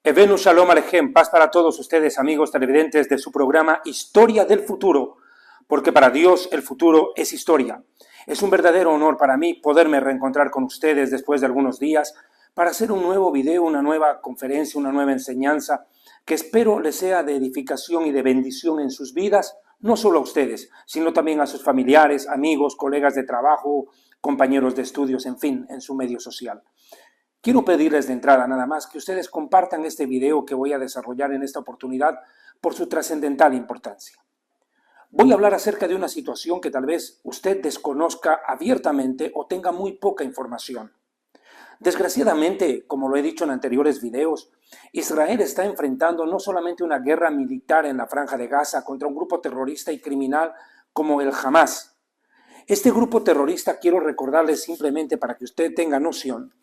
Evenu Shalom Alejem, paz para todos ustedes, amigos televidentes de su programa Historia del Futuro, porque para Dios el futuro es historia. Es un verdadero honor para mí poderme reencontrar con ustedes después de algunos días para hacer un nuevo video, una nueva conferencia, una nueva enseñanza que espero les sea de edificación y de bendición en sus vidas, no solo a ustedes, sino también a sus familiares, amigos, colegas de trabajo, compañeros de estudios, en fin, en su medio social. Quiero pedirles de entrada nada más que ustedes compartan este video que voy a desarrollar en esta oportunidad por su trascendental importancia. Voy a hablar acerca de una situación que tal vez usted desconozca abiertamente o tenga muy poca información. Desgraciadamente, como lo he dicho en anteriores videos, Israel está enfrentando no solamente una guerra militar en la Franja de Gaza contra un grupo terrorista y criminal como el Hamas. Este grupo terrorista, quiero recordarles simplemente para que usted tenga noción,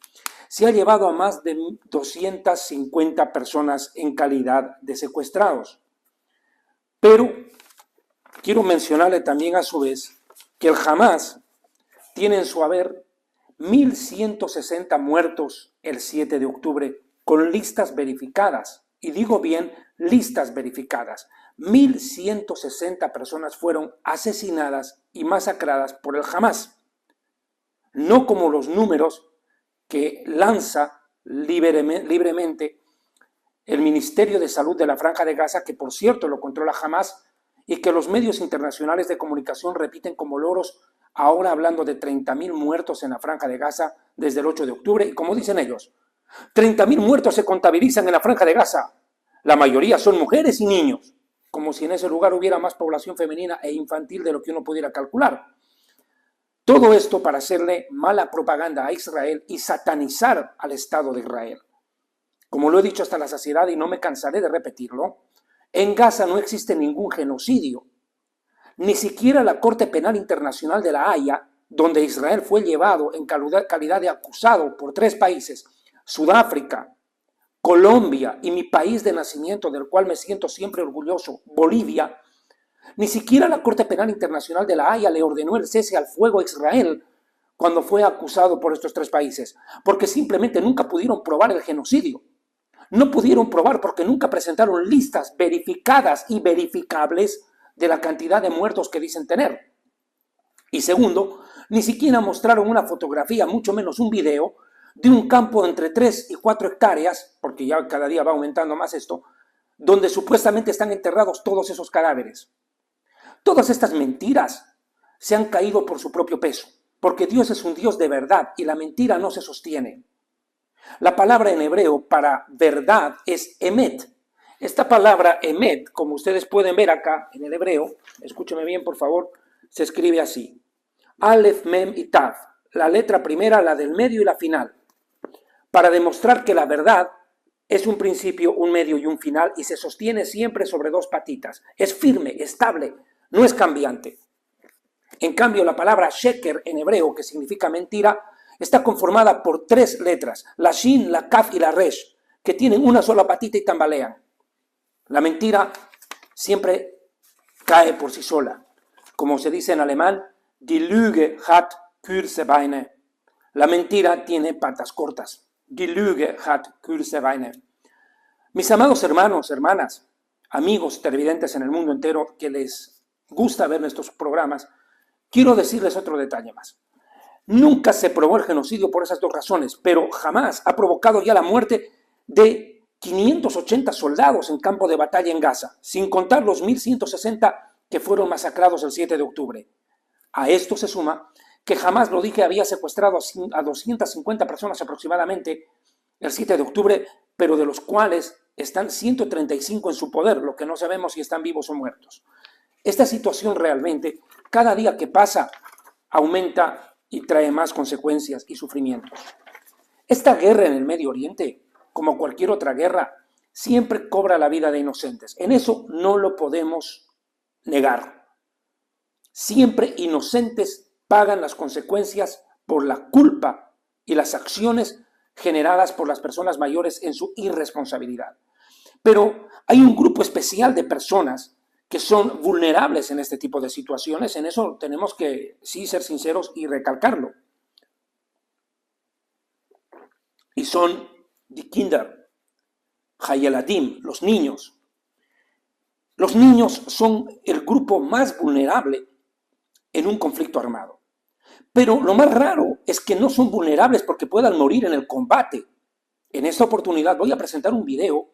se ha llevado a más de 250 personas en calidad de secuestrados. Pero quiero mencionarle también a su vez que el Hamas tiene en su haber 1.160 muertos el 7 de octubre con listas verificadas. Y digo bien, listas verificadas. 1.160 personas fueron asesinadas y masacradas por el Hamas. No como los números que lanza libremente el Ministerio de Salud de la Franja de Gaza, que por cierto lo controla Hamas, y que los medios internacionales de comunicación repiten como loros, ahora hablando de 30.000 muertos en la Franja de Gaza desde el 8 de octubre, y como dicen ellos, 30.000 muertos se contabilizan en la Franja de Gaza, la mayoría son mujeres y niños, como si en ese lugar hubiera más población femenina e infantil de lo que uno pudiera calcular. Todo esto para hacerle mala propaganda a Israel y satanizar al Estado de Israel. Como lo he dicho hasta la saciedad y no me cansaré de repetirlo, en Gaza no existe ningún genocidio. Ni siquiera la Corte Penal Internacional de La Haya, donde Israel fue llevado en calidad de acusado por 3 países, Sudáfrica, Colombia y mi país de nacimiento, del cual me siento siempre orgulloso, Bolivia. Ni siquiera la Corte Penal Internacional de La Haya le ordenó el cese al fuego a Israel cuando fue acusado por estos 3 países, porque simplemente nunca pudieron probar el genocidio. No pudieron probar porque nunca presentaron listas verificadas y verificables de la cantidad de muertos que dicen tener. Y segundo, ni siquiera mostraron una fotografía, mucho menos un video, de un campo entre 3 y 4 hectáreas, porque ya cada día va aumentando más esto, donde supuestamente están enterrados todos esos cadáveres. Todas estas mentiras se han caído por su propio peso, porque Dios es un Dios de verdad y la mentira no se sostiene. La palabra en hebreo para verdad es emet. Esta palabra emet, como ustedes pueden ver acá en el hebreo, escúcheme bien por favor, se escribe así. Aleph, Mem y Tav, la letra primera, la del medio y la final, para demostrar que la verdad es un principio, un medio y un final y se sostiene siempre sobre 2 patitas. Es firme, estable, no es cambiante. En cambio, la palabra sheker en hebreo, que significa mentira, está conformada por 3 letras, la shin, la kaf y la resh, que tienen una sola patita y tambalean. La mentira siempre cae por sí sola. Como se dice en alemán, die Lüge hat kurze Beine. La mentira tiene patas cortas. Die Lüge hat kurze Beine. Mis amados hermanos, hermanas, amigos televidentes en el mundo entero que les gusta ver nuestros programas, quiero decirles otro detalle más. Nunca se probó el genocidio por esas 2 razones, pero jamás ha provocado ya la muerte de 580 soldados en campo de batalla en Gaza, sin contar los 1.160 que fueron masacrados el 7 de octubre. A esto se suma que jamás, lo dije, había secuestrado a 250 personas aproximadamente el 7 de octubre, pero de los cuales están 135 en su poder, lo que no sabemos si están vivos o muertos. Esta situación realmente, cada día que pasa, aumenta y trae más consecuencias y sufrimientos. Esta guerra en el Medio Oriente, como cualquier otra guerra, siempre cobra la vida de inocentes. En eso no lo podemos negar. Siempre inocentes pagan las consecuencias por la culpa y las acciones generadas por las personas mayores en su irresponsabilidad. Pero hay un grupo especial de personas que son vulnerables en este tipo de situaciones. En eso tenemos que sí ser sinceros y recalcarlo. Y son die Kinder, Hayeladim, los niños. Los niños son el grupo más vulnerable en un conflicto armado. Pero lo más raro es que no son vulnerables porque puedan morir en el combate. En esta oportunidad voy a presentar un video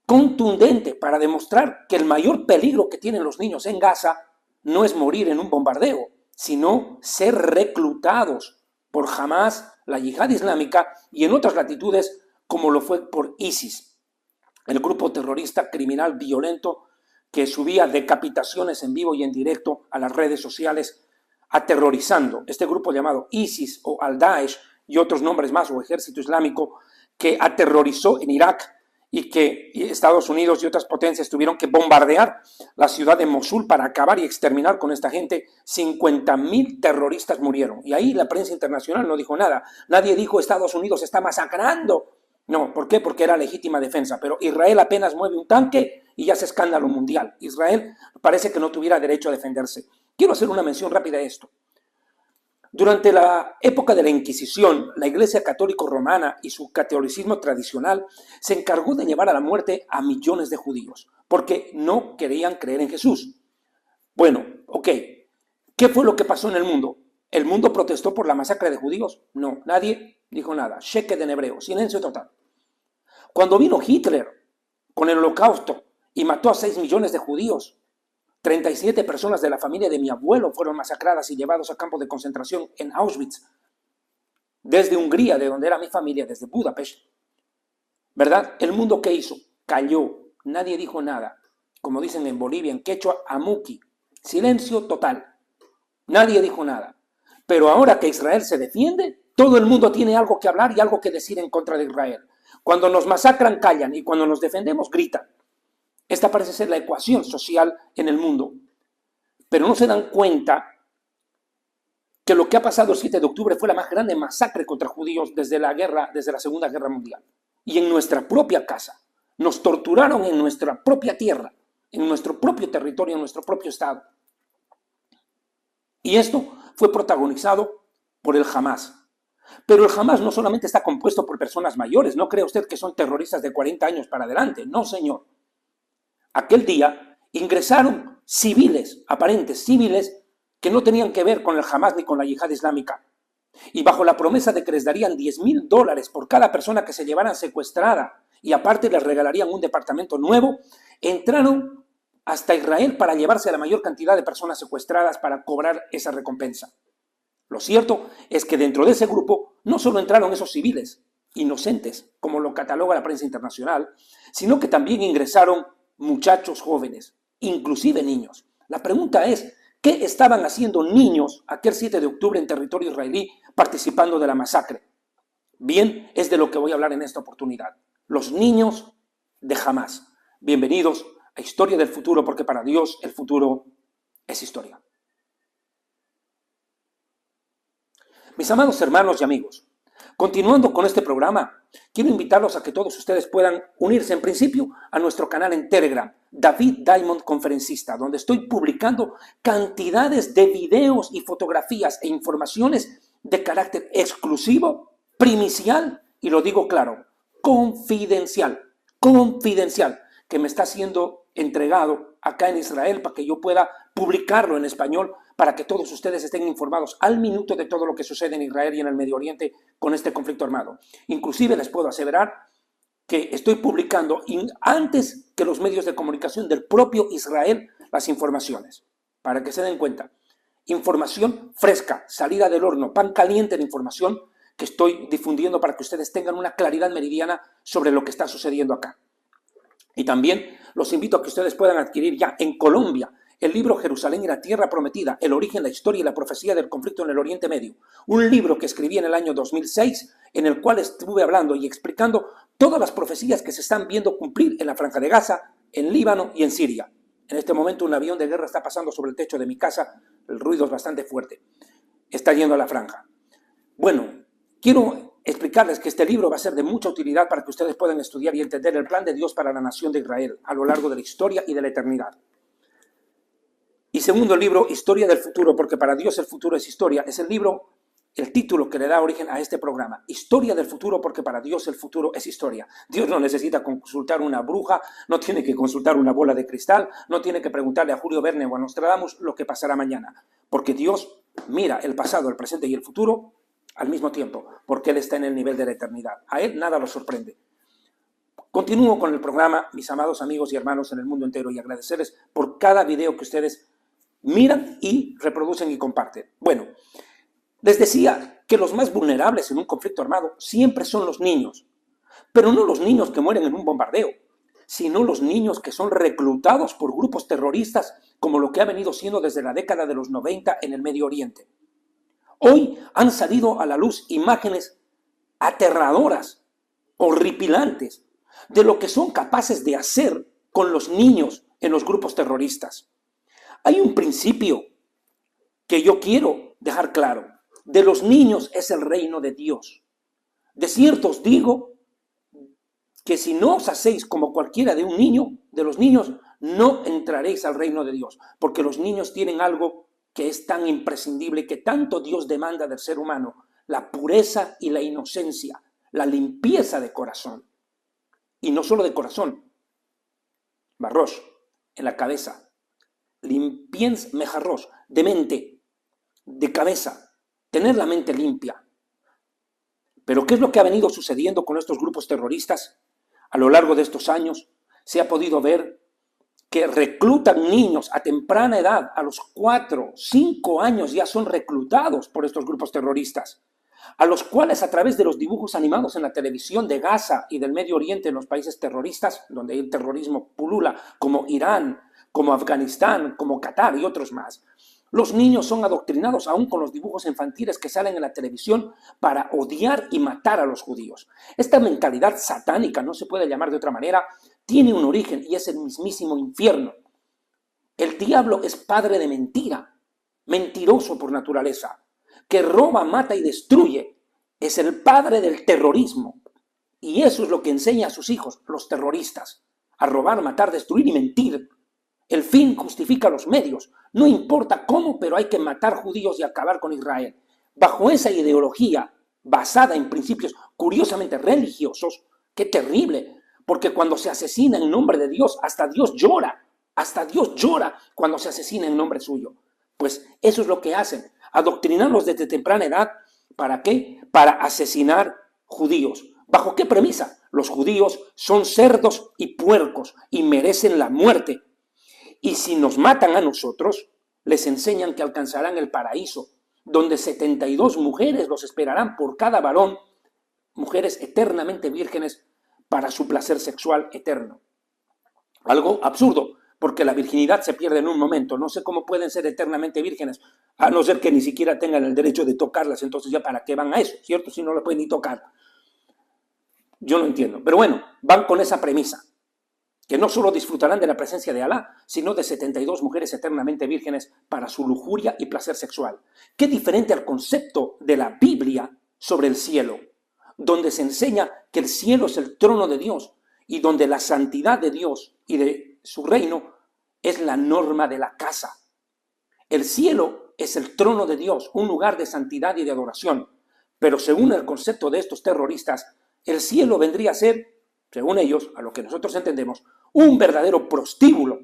contundente para demostrar que el mayor peligro que tienen los niños en Gaza no es morir en un bombardeo, sino ser reclutados por Hamas, la Yihad Islámica y en otras latitudes como lo fue por ISIS, el grupo terrorista criminal violento que subía decapitaciones en vivo y en directo a las redes sociales, aterrorizando este grupo llamado ISIS o Al-Daesh y otros nombres más, o Ejército Islámico, que aterrorizó en Irak y que Estados Unidos y otras potencias tuvieron que bombardear la ciudad de Mosul para acabar y exterminar con esta gente. 50.000 terroristas murieron. Y ahí la prensa internacional no dijo nada. Nadie dijo Estados Unidos está masacrando. No, ¿por qué? Porque era legítima defensa. Pero Israel apenas mueve un tanque y ya es escándalo mundial. Israel parece que no tuviera derecho a defenderse. Quiero hacer una mención rápida de esto. Durante la época de la Inquisición, la Iglesia Católica Romana y su catolicismo tradicional se encargó de llevar a la muerte a millones de judíos, porque no querían creer en Jesús. Bueno, ok, ¿qué fue lo que pasó en el mundo? ¿El mundo protestó por la masacre de judíos? No, nadie dijo nada. Sheket en hebreo, silencio total. Cuando vino Hitler con el Holocausto y mató a 6 millones de judíos, 37 personas de la familia de mi abuelo fueron masacradas y llevados a campos de concentración en Auschwitz, desde Hungría, de donde era mi familia, desde Budapest. ¿Verdad? ¿El mundo qué hizo? Calló, nadie dijo nada. Como dicen en Bolivia, en quechua, amuki, silencio total. Nadie dijo nada. Pero ahora que Israel se defiende, todo el mundo tiene algo que hablar y algo que decir en contra de Israel. Cuando nos masacran, callan, y cuando nos defendemos, gritan. Esta parece ser la ecuación social en el mundo. Pero no se dan cuenta que lo que ha pasado el 7 de octubre fue la más grande masacre contra judíos desde la Segunda Guerra Mundial. Y en nuestra propia casa. Nos torturaron en nuestra propia tierra, en nuestro propio territorio, en nuestro propio estado. Y esto fue protagonizado por el Hamas. Pero el Hamas no solamente está compuesto por personas mayores. No crea usted que son terroristas de 40 años para adelante. No, señor. Aquel día ingresaron civiles, aparentes civiles, que no tenían que ver con el Hamas ni con la Yihad Islámica. Y bajo la promesa de que les darían $10,000 por cada persona que se llevaran secuestrada y aparte les regalarían un departamento nuevo, entraron hasta Israel para llevarse la mayor cantidad de personas secuestradas para cobrar esa recompensa. Lo cierto es que dentro de ese grupo no solo entraron esos civiles inocentes, como lo cataloga la prensa internacional, sino que también ingresaron muchachos jóvenes, inclusive niños. La pregunta es, ¿qué estaban haciendo niños aquel 7 de octubre en territorio israelí participando de la masacre? Bien, es de lo que voy a hablar en esta oportunidad. Los niños de Hamas. Bienvenidos a Historia del Futuro, porque para Dios el futuro es historia. Mis amados hermanos y amigos, continuando con este programa, quiero invitarlos a que todos ustedes puedan unirse en principio a nuestro canal en Telegram, David Diamond Conferencista, donde estoy publicando cantidades de videos y fotografías e informaciones de carácter exclusivo, primicial y lo digo claro, confidencial, que me está siendo entregado acá en Israel para que yo pueda publicarlo en español para que todos ustedes estén informados al minuto de todo lo que sucede en Israel y en el Medio Oriente con este conflicto armado. Inclusive les puedo aseverar que estoy publicando antes que los medios de comunicación del propio Israel las informaciones, para que se den cuenta. Información fresca, salida del horno, pan caliente de información que estoy difundiendo para que ustedes tengan una claridad meridiana sobre lo que está sucediendo acá. Y también los invito a que ustedes puedan adquirir ya en Colombia el libro Jerusalén y la Tierra Prometida, el origen, la historia y la profecía del conflicto en el Oriente Medio. Un libro que escribí en el año 2006, en el cual estuve hablando y explicando todas las profecías que se están viendo cumplir en la Franja de Gaza, en Líbano y en Siria. En este momento un avión de guerra está pasando sobre el techo de mi casa, el ruido es bastante fuerte. Está yendo a la franja. Bueno, quiero explicarles que este libro va a ser de mucha utilidad para que ustedes puedan estudiar y entender el plan de Dios para la nación de Israel a lo largo de la historia y de la eternidad. Y segundo libro, Historia del Futuro, porque para Dios el futuro es historia, es el libro el título que le da origen a este programa, Historia del Futuro, porque para Dios el futuro es historia. Dios no necesita consultar una bruja, no tiene que consultar una bola de cristal, no tiene que preguntarle a Julio Verne o a Nostradamus lo que pasará mañana, porque Dios mira el pasado, el presente y el futuro al mismo tiempo, porque Él está en el nivel de la eternidad. A Él nada lo sorprende. Continúo con el programa, mis amados amigos y hermanos en el mundo entero, y agradecerles por cada video que ustedes miran y reproducen y comparten. Bueno, les decía que los más vulnerables en un conflicto armado siempre son los niños, pero no los niños que mueren en un bombardeo, sino los niños que son reclutados por grupos terroristas, como lo que ha venido siendo desde la década de los 90 en el Medio Oriente. Hoy han salido a la luz imágenes aterradoras, horripilantes, de lo que son capaces de hacer con los niños en los grupos terroristas. Hay un principio que yo quiero dejar claro. De los niños es el reino de Dios. De cierto os digo que si no os hacéis como cualquiera de un niño, de los niños, no entraréis al reino de Dios, porque los niños tienen algo que es tan imprescindible, que tanto Dios demanda del ser humano: la pureza y la inocencia, la limpieza de corazón. Y no solo de corazón, barros, en la cabeza, limpiens mejarros, de mente, de cabeza, tener la mente limpia. Pero ¿qué es lo que ha venido sucediendo con estos grupos terroristas? A lo largo de estos años se ha podido ver que reclutan niños a temprana edad, a los 4, 5 años ya son reclutados por estos grupos terroristas, a los cuales a través de los dibujos animados en la televisión de Gaza y del Medio Oriente, en los países terroristas, donde el terrorismo pulula, como Irán, como Afganistán, como Qatar y otros más, los niños son adoctrinados aún con los dibujos infantiles que salen en la televisión para odiar y matar a los judíos. Esta mentalidad satánica, no se puede llamar de otra manera, tiene un origen y es el mismísimo infierno. El diablo es padre de mentira, mentiroso por naturaleza, que roba, mata y destruye. Es el padre del terrorismo. Y eso es lo que enseña a sus hijos, los terroristas, a robar, matar, destruir y mentir. El fin justifica los medios. No importa cómo, pero hay que matar judíos y acabar con Israel. Bajo esa ideología, basada en principios curiosamente religiosos, qué terrible, porque cuando se asesina en nombre de Dios, hasta Dios llora cuando se asesina en nombre suyo. Pues eso es lo que hacen, adoctrinarlos desde temprana edad. ¿Para qué? Para asesinar judíos. ¿Bajo qué premisa? Los judíos son cerdos y puercos y merecen la muerte. Y si nos matan a nosotros, les enseñan que alcanzarán el paraíso, donde 72 mujeres los esperarán por cada varón, mujeres eternamente vírgenes para su placer sexual eterno. Algo absurdo, porque la virginidad se pierde en un momento. No sé cómo pueden ser eternamente vírgenes, a no ser que ni siquiera tengan el derecho de tocarlas. Entonces ya para qué van a eso, ¿cierto? Si no las pueden ni tocar. Yo no entiendo. Pero bueno, van con esa premisa, que no solo disfrutarán de la presencia de Alá, sino de 72 mujeres eternamente vírgenes para su lujuria y placer sexual. Qué diferente al concepto de la Biblia sobre el cielo, donde se enseña que el cielo es el trono de Dios y donde la santidad de Dios y de su reino es la norma de la casa. El cielo es el trono de Dios, un lugar de santidad y de adoración, pero según el concepto de estos terroristas, el cielo vendría a ser, según ellos, a lo que nosotros entendemos, un verdadero prostíbulo,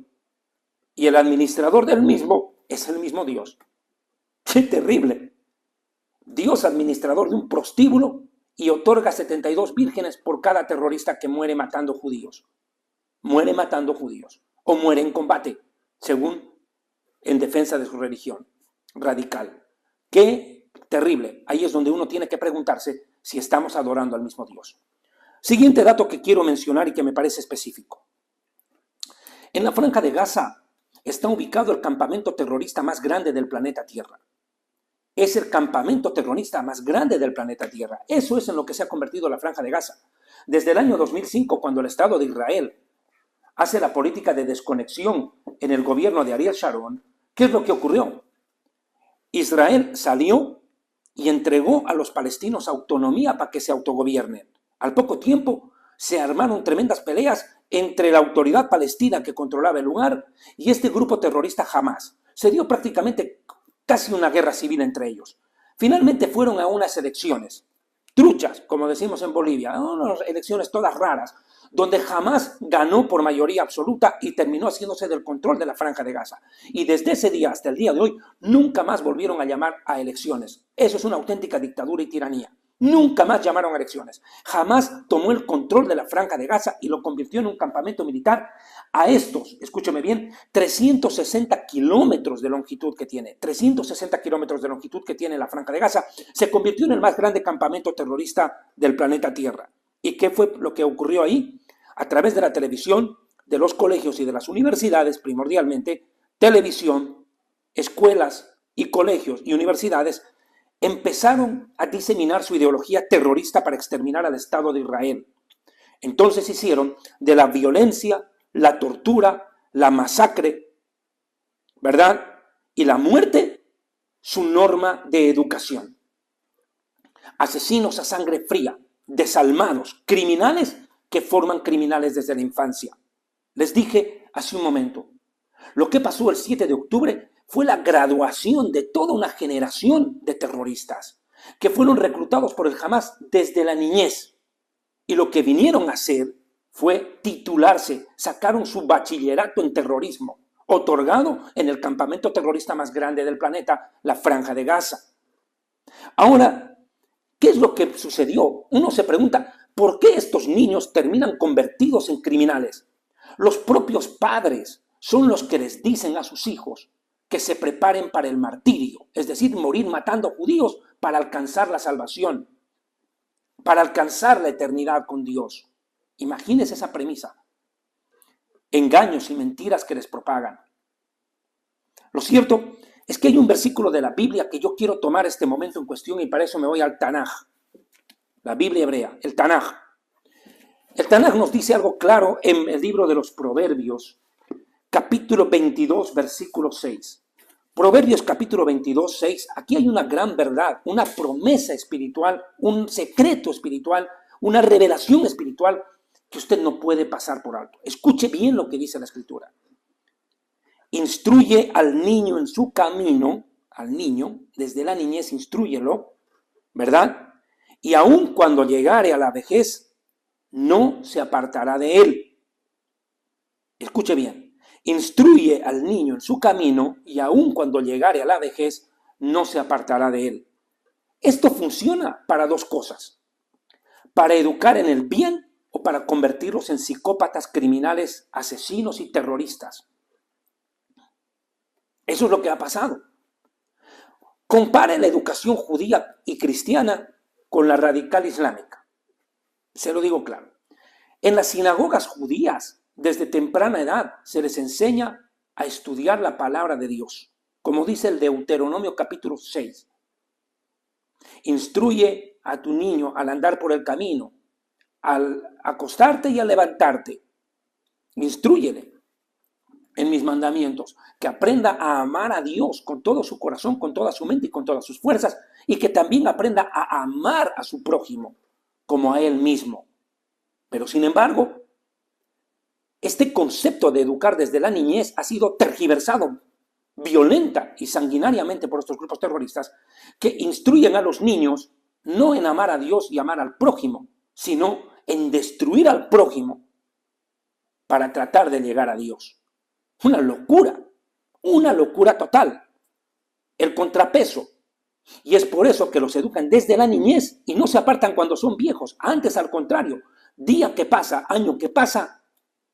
y el administrador del mismo es el mismo Dios. ¡Qué terrible! Dios administrador de un prostíbulo y otorga 72 vírgenes por cada terrorista que muere matando judíos. Muere matando judíos o muere en combate, según en defensa de su religión radical. ¡Qué terrible! Ahí es donde uno tiene que preguntarse si estamos adorando al mismo Dios. Siguiente dato que quiero mencionar y que me parece específico. En la Franja de Gaza está ubicado el campamento terrorista más grande del planeta Tierra. Es el campamento terrorista más grande del planeta Tierra. Eso es en lo que se ha convertido la Franja de Gaza. Desde el año 2005, cuando el Estado de Israel hace la política de desconexión en el gobierno de Ariel Sharon, ¿qué es lo que ocurrió? Israel salió y entregó a los palestinos autonomía para que se autogobiernen. Al poco tiempo se armaron tremendas peleas entre la autoridad palestina que controlaba el lugar y este grupo terrorista Hamas. Se dio prácticamente casi una guerra civil entre ellos. Finalmente fueron a unas elecciones, truchas, como decimos en Bolivia, unas elecciones todas raras, donde jamás ganó por mayoría absoluta y terminó haciéndose del control de la Franja de Gaza. Y desde ese día hasta el día de hoy, nunca más volvieron a llamar a elecciones. Eso es una auténtica dictadura y tiranía. Nunca más llamaron a elecciones. Jamás tomó el control de la Franja de Gaza y lo convirtió en un campamento militar a estos, escúcheme bien, 360 kilómetros de longitud que tiene. 360 kilómetros de longitud que tiene la Franja de Gaza. Se convirtió en el más grande campamento terrorista del planeta Tierra. ¿Y qué fue lo que ocurrió ahí? A través de la televisión, de los colegios y de las universidades, primordialmente, televisión, escuelas y colegios y universidades empezaron a diseminar su ideología terrorista para exterminar al Estado de Israel. Entonces hicieron de la violencia, la tortura, la masacre, ¿verdad? Y la muerte su norma de educación. Asesinos a sangre fría, desalmados, criminales que forman criminales desde la infancia. Les dije hace un momento, lo que pasó el 7 de octubre fue la graduación de toda una generación de terroristas que fueron reclutados por el Hamas desde la niñez. Y lo que vinieron a hacer fue titularse, sacaron su bachillerato en terrorismo, otorgado en el campamento terrorista más grande del planeta, la Franja de Gaza. Ahora, ¿qué es lo que sucedió? Uno se pregunta, ¿por qué estos niños terminan convertidos en criminales? Los propios padres son los que les dicen a sus hijos que se preparen para el martirio, es decir, morir matando judíos para alcanzar la salvación, para alcanzar la eternidad con Dios. Imagínense esa premisa. Engaños y mentiras que les propagan. Lo cierto es que hay un versículo de la Biblia que yo quiero tomar este momento en cuestión y para eso me voy al Tanaj, la Biblia hebrea, el Tanaj. El Tanaj nos dice algo claro en el libro de los Proverbios, capítulo 22, versículo 6. Proverbios capítulo 22, 6. Aquí hay una gran verdad, una promesa espiritual, un secreto espiritual, una revelación espiritual que usted no puede pasar por alto. Escuche bien lo que dice la Escritura. Instruye al niño en su camino, al niño, desde la niñez instrúyelo, ¿verdad? Y aun cuando llegare a la vejez, no se apartará de él. Escuche bien. Instruye al niño en su camino y aun cuando llegare a la vejez, no se apartará de él. Esto funciona para dos cosas. Para educar en el bien o para convertirlos en psicópatas, criminales, asesinos y terroristas. Eso es lo que ha pasado. Compare la educación judía y cristiana con la radical islámica. Se lo digo claro. En las sinagogas judías, desde temprana edad, se les enseña a estudiar la palabra de Dios, como dice el Deuteronomio capítulo 6. Instruye a tu niño al andar por el camino, al acostarte y al levantarte. Instrúyele en mis mandamientos, que aprenda a amar a Dios con todo su corazón, con toda su mente y con todas sus fuerzas, y que también aprenda a amar a su prójimo como a él mismo. Pero sin embargo, este concepto de educar desde la niñez ha sido tergiversado violenta y sanguinariamente por estos grupos terroristas que instruyen a los niños no en amar a Dios y amar al prójimo, sino en destruir al prójimo para tratar de llegar a Dios. Una locura total. El contrapeso. Y es por eso que los educan desde la niñez y no se apartan cuando son viejos. Antes, al contrario, día que pasa, año que pasa,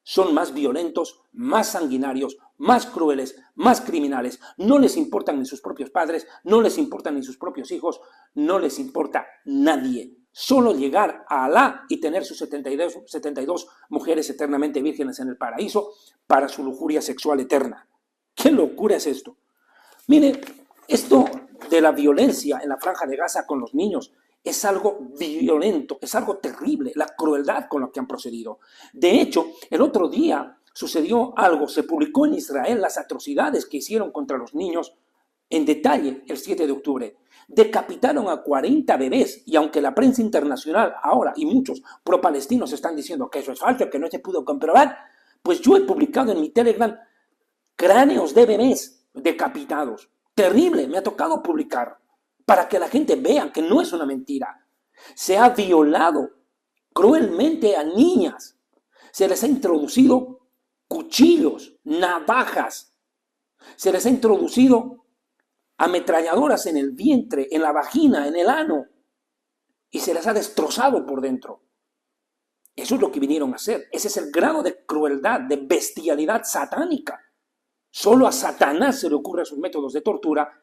son más violentos, más sanguinarios, más crueles, más criminales. No les importan ni sus propios padres, no les importan ni sus propios hijos, no les importa nadie. Solo llegar a Alá y tener sus 72 mujeres eternamente vírgenes en el paraíso para su lujuria sexual eterna. ¿Qué locura es esto? Mire, esto de la violencia en la Franja de Gaza con los niños es algo violento, es algo terrible, la crueldad con la que han procedido. De hecho, el otro día sucedió algo, se publicó en Israel las atrocidades que hicieron contra los niños en detalle el 7 de octubre. Decapitaron a 40 bebés y aunque la prensa internacional ahora y muchos pro-palestinos están diciendo que eso es falso, que no se pudo comprobar, pues yo he publicado en mi Telegram cráneos de bebés decapitados. Terrible, me ha tocado publicar. para que la gente vea que no es una mentira. Se ha violado cruelmente a niñas. Se les ha introducido cuchillos, navajas. Se les ha introducido ametralladoras en el vientre, en la vagina, en el ano. Y se les ha destrozado por dentro. Eso es lo que vinieron a hacer. Ese es el grado de crueldad, de bestialidad satánica. Solo a Satanás se le ocurren sus métodos de tortura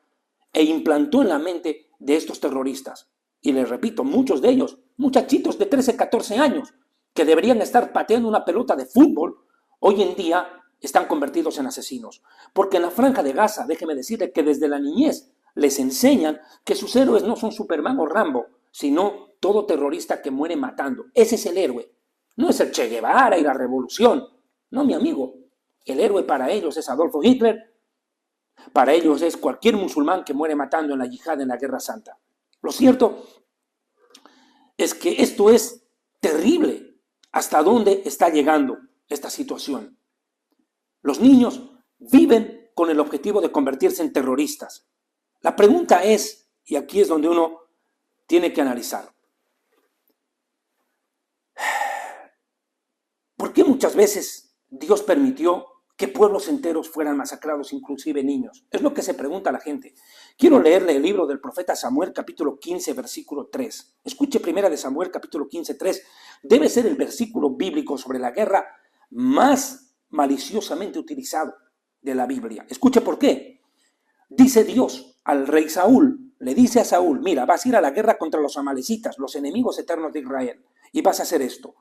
e implantó en la mente de estos terroristas. Y les repito, muchos de ellos, muchachitos de 13, 14 años, que deberían estar pateando una pelota de fútbol, hoy en día están convertidos en asesinos. Porque en la Franja de Gaza, déjeme decirle que desde la niñez les enseñan que sus héroes no son Superman o Rambo, sino todo terrorista que muere matando. Ese es el héroe. No es el Che Guevara y la revolución. No, mi amigo. El héroe para ellos es Adolfo Hitler. Para ellos es cualquier musulmán que muere matando en la yihad, en la Guerra Santa. Lo cierto es que esto es terrible. ¿Hasta dónde está llegando esta situación? Los niños viven con el objetivo de convertirse en terroristas. La pregunta es, y aquí es donde uno tiene que analizar, ¿por qué muchas veces Dios permitió que pueblos enteros fueran masacrados, inclusive niños? Es lo que se pregunta la gente. Quiero leerle el libro del profeta Samuel, capítulo 15, versículo 3. Escuche primera de Samuel, capítulo 15, 3. Debe ser el versículo bíblico sobre la guerra más maliciosamente utilizado de la Biblia. Escuche por qué. Dice Dios al rey Saúl, le dice a Saúl, mira, vas a ir a la guerra contra los amalecitas, los enemigos eternos de Israel, y vas a hacer esto.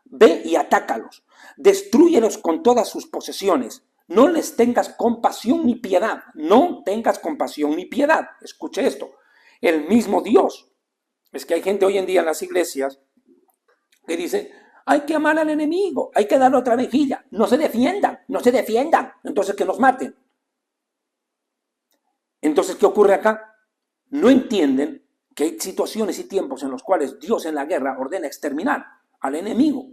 Ve y atácalos, destrúyelos con todas sus posesiones, no les tengas compasión ni piedad, no tengas compasión ni piedad. Escuche esto, el mismo Dios. Es que hay gente hoy en día en las iglesias que dice, hay que amar al enemigo, hay que darle otra mejilla, no se defiendan, entonces que nos maten. Entonces, ¿qué ocurre acá? No entienden que hay situaciones y tiempos en los cuales Dios en la guerra ordena exterminar al enemigo.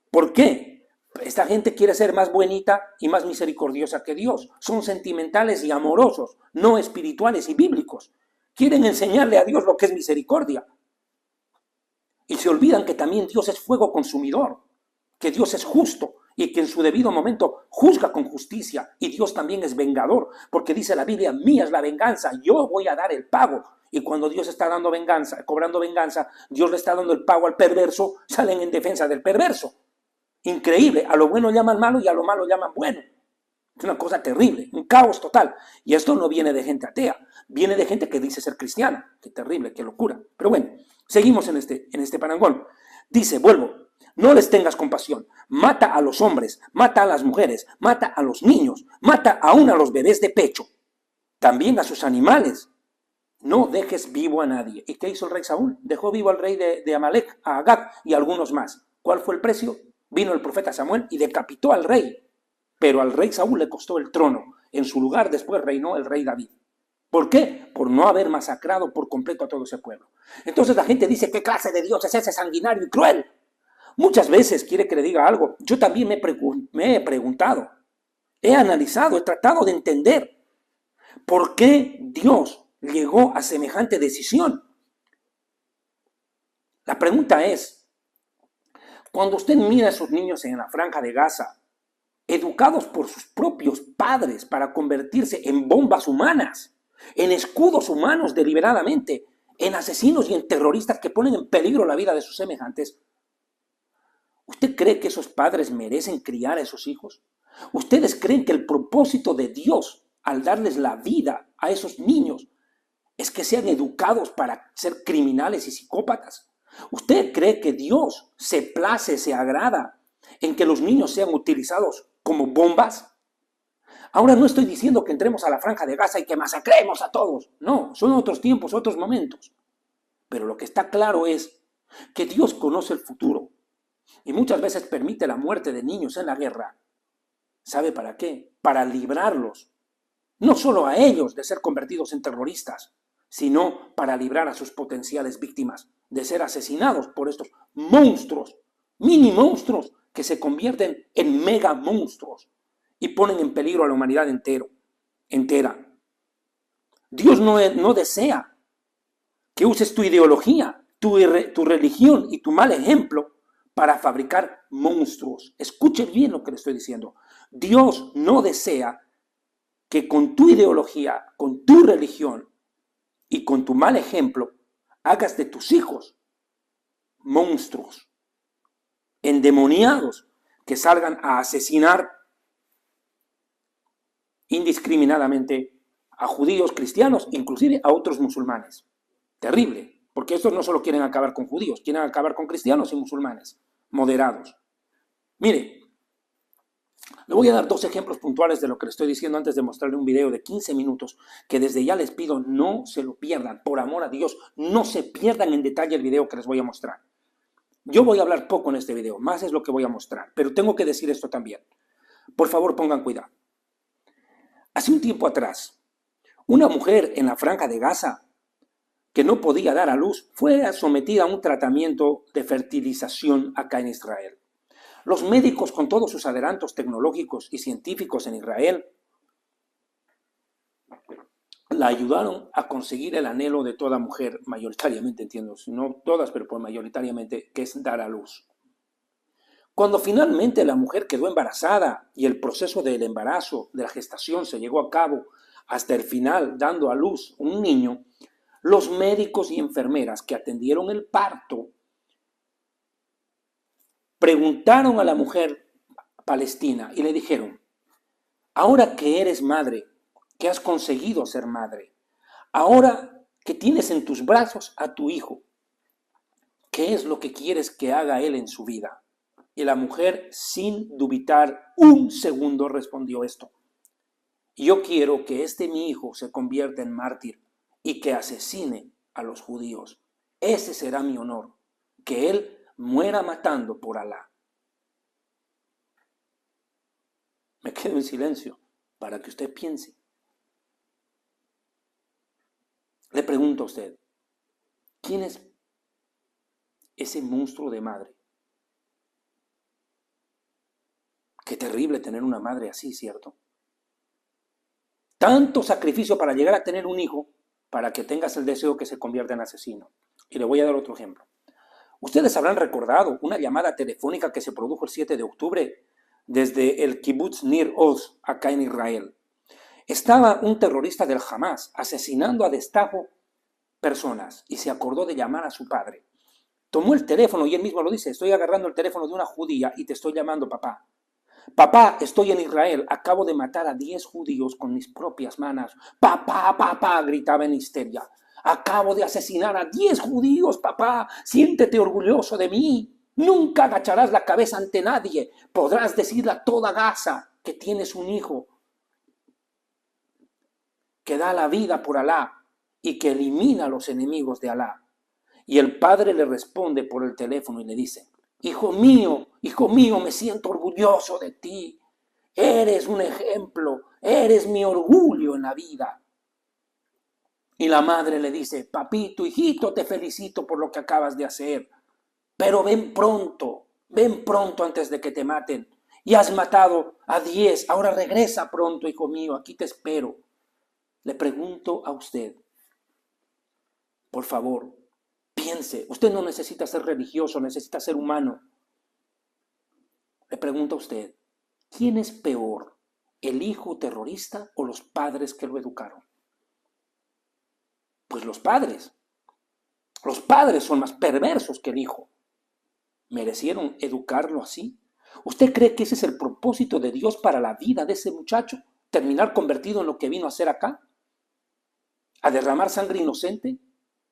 ¿Por qué? Esta gente quiere ser más buenita y más misericordiosa que Dios. Son sentimentales y amorosos, no espirituales y bíblicos. Quieren enseñarle a Dios lo que es misericordia. Y se olvidan que también Dios es fuego consumidor, que Dios es justo y que en su debido momento juzga con justicia. Y Dios también es vengador, porque dice la Biblia, mía es la venganza, yo voy a dar el pago. Y cuando Dios está dando venganza, cobrando venganza, Dios le está dando el pago al perverso, salen en defensa del perverso. Increíble, a lo bueno llaman malo y a lo malo llaman bueno. Es una cosa terrible, un caos total. Y esto no viene de gente atea, viene de gente que dice ser cristiana. Qué terrible, qué locura. Pero bueno, seguimos en este parangón. Dice, vuelvo, no les tengas compasión. Mata a los hombres, mata a las mujeres, mata a los niños, mata aún a los bebés de pecho. También a sus animales. No dejes vivo a nadie. ¿Y qué hizo el rey Saúl? Dejó vivo al rey de Amalek, a Agag y a algunos más. ¿Cuál fue el precio? Vino el profeta Samuel y decapitó al rey. Pero al rey Saúl le costó el trono. En su lugar después reinó el rey David. ¿Por qué? Por no haber masacrado por completo a todo ese pueblo. Entonces la gente dice, ¿qué clase de Dios es ese sanguinario y cruel? Muchas veces quiere que le diga algo. Yo también me he preguntado, he analizado, he tratado de entender por qué Dios llegó a semejante decisión. La pregunta es, cuando usted mira a esos niños en la Franja de Gaza, educados por sus propios padres para convertirse en bombas humanas, en escudos humanos deliberadamente, en asesinos y en terroristas que ponen en peligro la vida de sus semejantes, ¿usted cree que esos padres merecen criar a esos hijos? ¿Ustedes creen que el propósito de Dios al darles la vida a esos niños es que sean educados para ser criminales y psicópatas? ¿Usted cree que Dios se place, se agrada en que los niños sean utilizados como bombas? Ahora no estoy diciendo que entremos a la Franja de Gaza y que masacremos a todos. No, son otros tiempos, otros momentos. Pero lo que está claro es que Dios conoce el futuro y muchas veces permite la muerte de niños en la guerra. ¿Sabe para qué? Para librarlos, no solo a ellos de ser convertidos en terroristas, sino para librar a sus potenciales víctimas de ser asesinados por estos monstruos, mini monstruos que se convierten en mega monstruos y ponen en peligro a la humanidad entera. Dios no desea que uses tu ideología, tu religión y tu mal ejemplo para fabricar monstruos. Escuche bien lo que le estoy diciendo. Dios no desea que con tu ideología, con tu religión y con tu mal ejemplo hagas de tus hijos monstruos, endemoniados, que salgan a asesinar indiscriminadamente a judíos, cristianos, inclusive a otros musulmanes. Terrible, porque estos no solo quieren acabar con judíos, quieren acabar con cristianos y musulmanes, moderados. Mire, le voy a dar 2 ejemplos puntuales de lo que le estoy diciendo antes de mostrarle un video de 15 minutos, que desde ya les pido no se lo pierdan, por amor a Dios, no se pierdan en detalle el video que les voy a mostrar. Yo voy a hablar poco en este video, más es lo que voy a mostrar, pero tengo que decir esto también. Por favor, pongan cuidado. Hace un tiempo atrás, una mujer en la Franja de Gaza que no podía dar a luz fue sometida a un tratamiento de fertilización acá en Israel. Los médicos, con todos sus adelantos tecnológicos y científicos en Israel, la ayudaron a conseguir el anhelo de toda mujer, mayoritariamente entiendo, no todas, pero pues mayoritariamente, que es dar a luz. Cuando finalmente la mujer quedó embarazada y el proceso del embarazo, de la gestación, se llevó a cabo hasta el final, dando a luz un niño, los médicos y enfermeras que atendieron el parto preguntaron a la mujer palestina y le dijeron: ahora que eres madre, que has conseguido ser madre, ahora que tienes en tus brazos a tu hijo, ¿qué es lo que quieres que haga él en su vida? Y la mujer, sin dubitar un segundo, respondió esto: yo quiero que mi hijo se convierta en mártir y que asesine a los judíos. Ese será mi honor, que él muera matando por Alá. Me quedo en silencio para que usted piense. Le pregunto a usted, ¿quién es ese monstruo de madre? Qué terrible tener una madre así, ¿cierto? Tanto sacrificio para llegar a tener un hijo, para que tengas el deseo que se convierta en asesino. Y le voy a dar otro ejemplo. Ustedes habrán recordado una llamada telefónica que se produjo el 7 de octubre desde el Kibbutz Nir Oz, acá en Israel. Estaba un terrorista del Hamas asesinando a destajo personas y se acordó de llamar a su padre. Tomó el teléfono y él mismo lo dice: estoy agarrando el teléfono de una judía y te estoy llamando, papá. Papá, estoy en Israel, acabo de matar a 10 judíos con mis propias manos. Papá, papá, gritaba en histeria. Acabo de asesinar a 10 judíos, papá. Siéntete orgulloso de mí. Nunca agacharás la cabeza ante nadie. Podrás decirle a toda Gaza que tienes un hijo que da la vida por Alá y que elimina a los enemigos de Alá. Y el padre le responde por el teléfono y le dice: hijo mío, me siento orgulloso de ti. Eres un ejemplo, eres mi orgullo en la vida. Y la madre le dice: papito, hijito, te felicito por lo que acabas de hacer, pero ven pronto antes de que te maten. Ya has matado a 10, ahora regresa pronto, hijo mío, aquí te espero. Le pregunto a usted, por favor, piense, usted no necesita ser religioso, necesita ser humano. Le pregunto a usted, ¿quién es peor, el hijo terrorista o los padres que lo educaron? Pues los padres. Los padres son más perversos que el hijo. ¿Merecieron educarlo así? ¿Usted cree que ese es el propósito de Dios para la vida de ese muchacho? ¿Terminar convertido en lo que vino a hacer acá? ¿A derramar sangre inocente?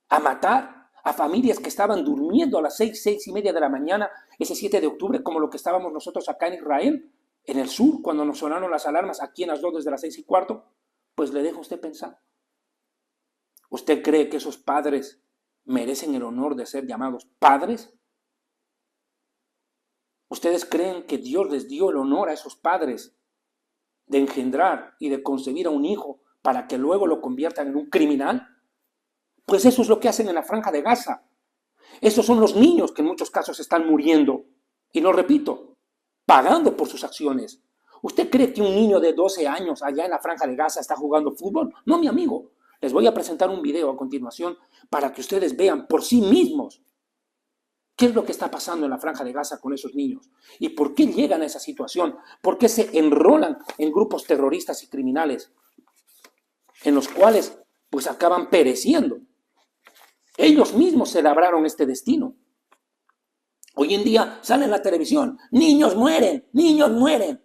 ¿A matar a familias que estaban durmiendo a las 6:30 de la mañana, ese 7 de octubre, como lo que estábamos nosotros acá en Israel, en el sur, cuando nos sonaron las alarmas aquí en Asdod desde las 6:15? Pues le dejo a usted pensar. ¿Usted cree que esos padres merecen el honor de ser llamados padres? ¿Ustedes creen que Dios les dio el honor a esos padres de engendrar y de concebir a un hijo para que luego lo conviertan en un criminal? Pues eso es lo que hacen en la Franja de Gaza. Esos son los niños que en muchos casos están muriendo. Y lo repito, pagando por sus acciones. ¿Usted cree que un niño de 12 años allá en la Franja de Gaza está jugando fútbol? No, mi amigo. Les voy a presentar un video a continuación para que ustedes vean por sí mismos qué es lo que está pasando en la Franja de Gaza con esos niños y por qué llegan a esa situación, por qué se enrolan en grupos terroristas y criminales en los cuales pues acaban pereciendo. Ellos mismos se labraron este destino. Hoy en día sale en la televisión, niños mueren, niños mueren.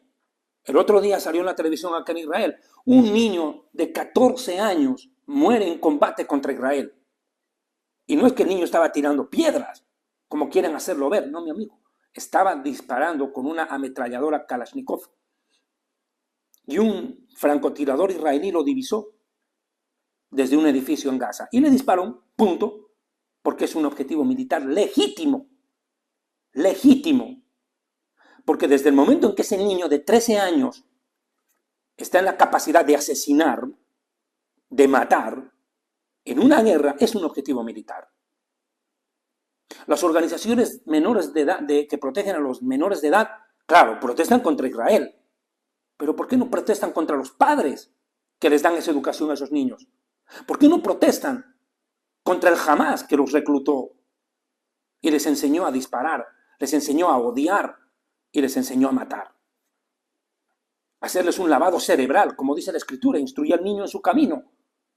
El otro día salió en la televisión acá en Israel, un niño de 14 años muere en combate contra Israel. Y no es que el niño estaba tirando piedras, como quieren hacerlo ver, no, mi amigo. Estaba disparando con una ametralladora Kalashnikov. Y un francotirador israelí lo divisó desde un edificio en Gaza. Y le disparó, punto, porque es un objetivo militar legítimo. Legítimo. Porque desde el momento en que ese niño de 13 años está en la capacidad de asesinar, de matar, en una guerra es un objetivo militar. Las organizaciones menores de edad, que protegen a los menores de edad, claro, protestan contra Israel. Pero ¿por qué no protestan contra los padres que les dan esa educación a esos niños? ¿Por qué no protestan contra el Hamas que los reclutó y les enseñó a disparar, les enseñó a odiar y les enseñó a matar? Hacerles un lavado cerebral, como dice la Escritura, instruye al niño en su camino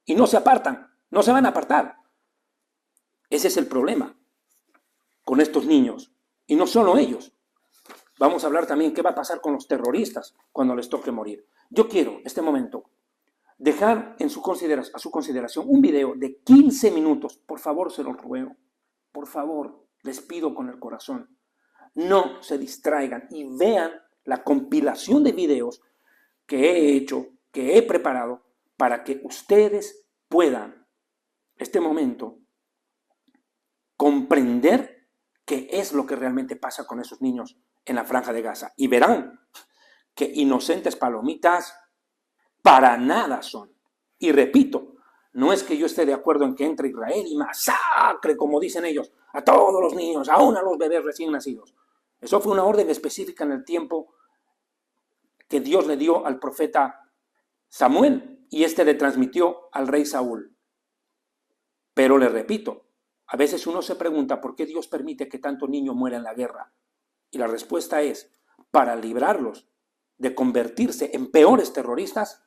y no se apartan, no se van a apartar. Ese es el problema con estos niños, y no solo ellos. Vamos a hablar también qué va a pasar con los terroristas cuando les toque morir. Yo quiero, en este momento, dejar a su consideración un video de 15 minutos. Por favor, se los ruego. Por favor, les pido con el corazón. No se distraigan y vean la compilación de videos que he hecho, que he preparado, para que ustedes puedan, este momento, comprender qué es lo que realmente pasa con esos niños en la Franja de Gaza. Y verán que inocentes palomitas para nada son. Y repito, no es que yo esté de acuerdo en que entre Israel y masacre, como dicen ellos, a todos los niños, aún a los bebés recién nacidos. Eso fue una orden específica en el tiempo que Dios le dio al profeta Samuel y este le transmitió al rey Saúl. Pero le repito, a veces uno se pregunta por qué Dios permite que tanto niño muera en la guerra. Y la respuesta es para librarlos de convertirse en peores terroristas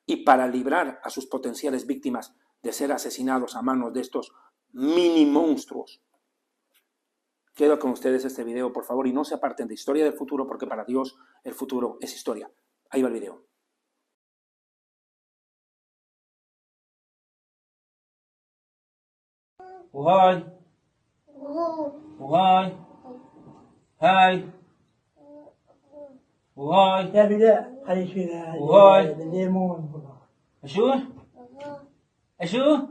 y para librar a sus potenciales víctimas de ser asesinados a manos de estos mini monstruos. Quedo con ustedes este video, por favor, y no se aparten de Historia del Futuro, porque para Dios el futuro es historia. Ahí va el video. وهاي وهاي هاي وهاي يا بلا خلي فيها وهاي الليمون اشو اشو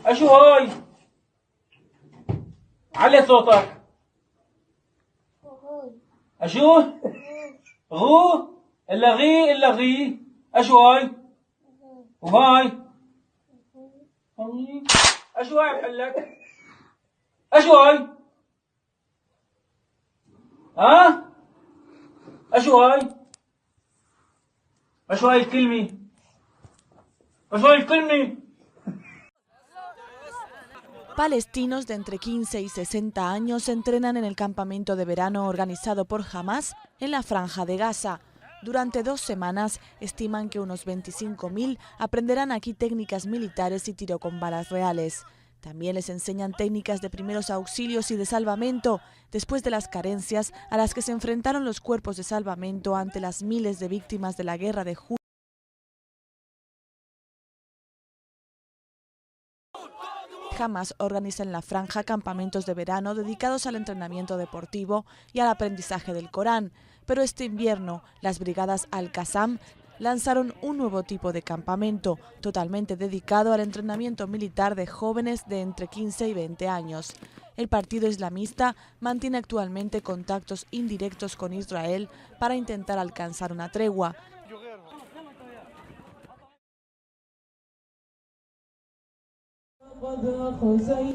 اشو هاي علي صوتك اشو غو الا غي الا غي اشو هاي وهاي اشو هاي بحلك اشو هاي ها اشو هاي اشو هاي الكلمة اشو هاي الكلمة. Palestinos de entre 15 y 60 años se entrenan en el campamento de verano organizado por Hamas en la Franja de Gaza. Durante 2 semanas estiman que unos 25.000 aprenderán aquí técnicas militares y tiro con balas reales. También les enseñan técnicas de primeros auxilios y de salvamento, después de las carencias a las que se enfrentaron los cuerpos de salvamento ante las miles de víctimas de la guerra de junio. Hamas organiza en la franja campamentos de verano dedicados al entrenamiento deportivo y al aprendizaje del Corán, pero este invierno las brigadas Al-Qassam lanzaron un nuevo tipo de campamento, totalmente dedicado al entrenamiento militar de jóvenes de entre 15 y 20 años. El partido islamista mantiene actualmente contactos indirectos con Israel para intentar alcanzar una tregua.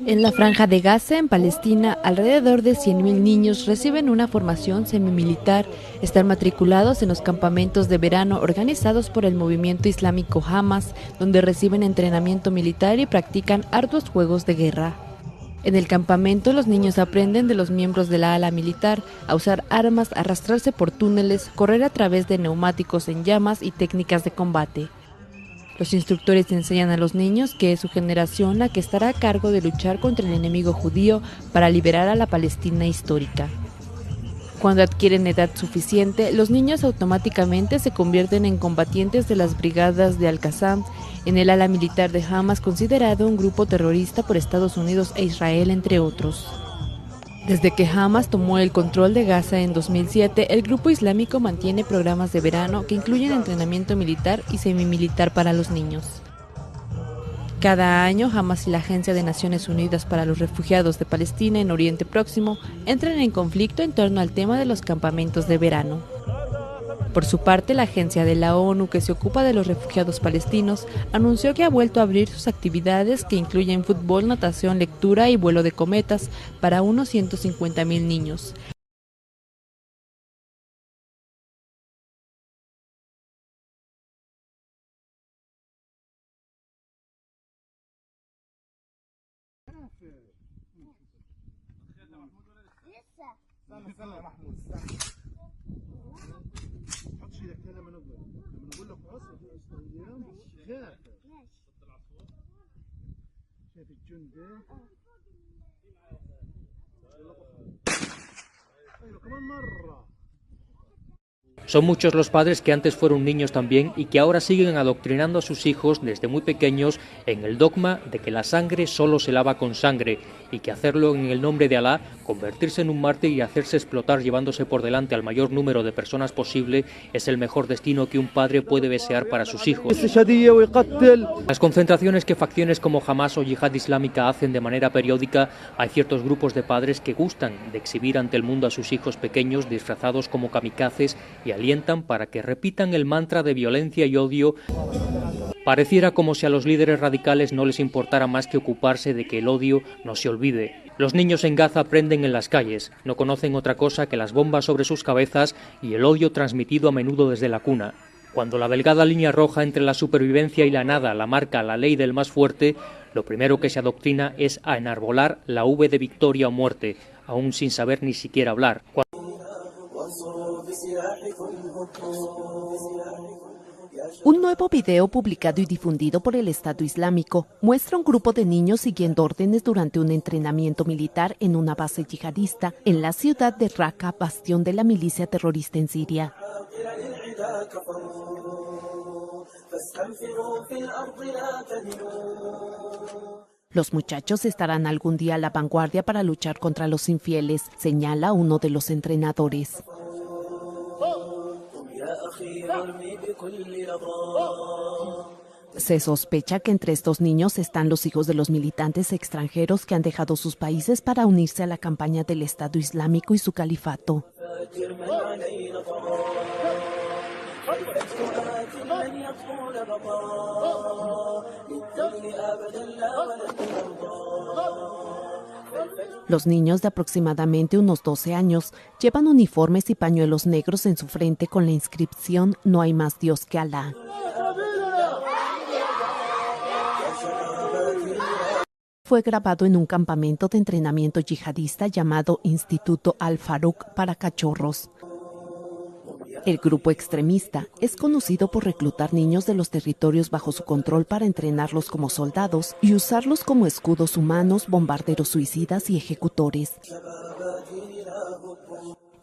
En la Franja de Gaza, en Palestina, alrededor de 100.000 niños reciben una formación semimilitar. Están matriculados en los campamentos de verano organizados por el movimiento islámico Hamas, donde reciben entrenamiento militar y practican arduos juegos de guerra. En el campamento, los niños aprenden de los miembros de la ala militar a usar armas, arrastrarse por túneles, correr a través de neumáticos en llamas y técnicas de combate. Los instructores enseñan a los niños que es su generación la que estará a cargo de luchar contra el enemigo judío para liberar a la Palestina histórica. Cuando adquieren edad suficiente, los niños automáticamente se convierten en combatientes de las brigadas de Al-Qassam, en el ala militar de Hamas, considerado un grupo terrorista por Estados Unidos e Israel, entre otros. Desde que Hamas tomó el control de Gaza en 2007, el grupo islámico mantiene programas de verano que incluyen entrenamiento militar y semimilitar para los niños. Cada año, Hamas y la Agencia de Naciones Unidas para los Refugiados de Palestina en Oriente Próximo entran en conflicto en torno al tema de los campamentos de verano. Por su parte, la agencia de la ONU que se ocupa de los refugiados palestinos anunció que ha vuelto a abrir sus actividades, que incluyen fútbol, natación, lectura y vuelo de cometas para unos 150.000 niños. Son muchos los padres que antes fueron niños también y que ahora siguen adoctrinando a sus hijos desde muy pequeños en el dogma de que la sangre solo se lava con sangre y que hacerlo en el nombre de Alá, convertirse en un mártir y hacerse explotar llevándose por delante al mayor número de personas posible es el mejor destino que un padre puede desear para sus hijos. Las concentraciones que facciones como Hamas o Yihad Islámica hacen de manera periódica, hay ciertos grupos de padres que gustan de exhibir ante el mundo a sus hijos pequeños disfrazados como kamikazes y alientan para que repitan el mantra de violencia y odio. Pareciera como si a los líderes radicales no les importara más que ocuparse de que el odio no se olvide. Los niños en Gaza aprenden en las calles, no conocen otra cosa que las bombas sobre sus cabezas y el odio transmitido a menudo desde la cuna. Cuando la delgada línea roja entre la supervivencia y la nada la marca la ley del más fuerte, lo primero que se adoctrina es a enarbolar la V de victoria o muerte, aún sin saber ni siquiera hablar. Un nuevo video publicado y difundido por el Estado Islámico muestra un grupo de niños siguiendo órdenes durante un entrenamiento militar en una base yihadista en la ciudad de Raqqa, bastión de la milicia terrorista en Siria. Los muchachos estarán algún día a la vanguardia para luchar contra los infieles, señala uno de los entrenadores. Se sospecha que entre estos niños están los hijos de los militantes extranjeros que han dejado sus países para unirse a la campaña del Estado Islámico y su califato. Los niños de aproximadamente unos 12 años llevan uniformes y pañuelos negros en su frente con la inscripción "No hay más Dios que Alá". Fue grabado en un campamento de entrenamiento yihadista llamado Instituto Al-Faruq para cachorros. El grupo extremista es conocido por reclutar niños de los territorios bajo su control para entrenarlos como soldados y usarlos como escudos humanos, bombarderos suicidas y ejecutores.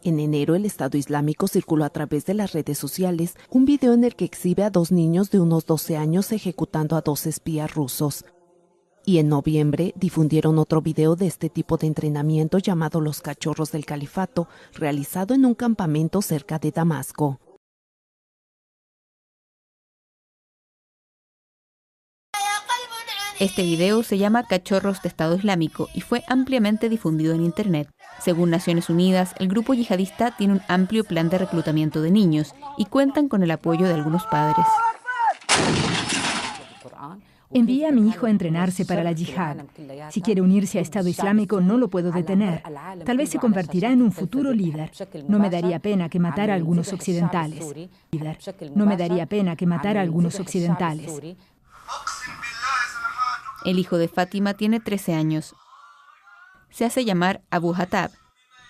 En enero, el Estado Islámico circuló a través de las redes sociales un video en el que exhibe a dos niños de unos 12 años ejecutando a 2 espías rusos. Y en noviembre difundieron otro video de este tipo de entrenamiento llamado Los Cachorros del Califato, realizado en un campamento cerca de Damasco. Este video se llama Cachorros de Estado Islámico y fue ampliamente difundido en Internet. Según Naciones Unidas, el grupo yihadista tiene un amplio plan de reclutamiento de niños y cuentan con el apoyo de algunos padres. Envié a mi hijo a entrenarse para la yihad. Si quiere unirse a Estado Islámico, no lo puedo detener. Tal vez se convertirá en un futuro líder. No me daría pena que matara a algunos occidentales. No me daría pena que matara a algunos occidentales. El hijo de Fátima tiene 13 años. Se hace llamar Abu Hatab.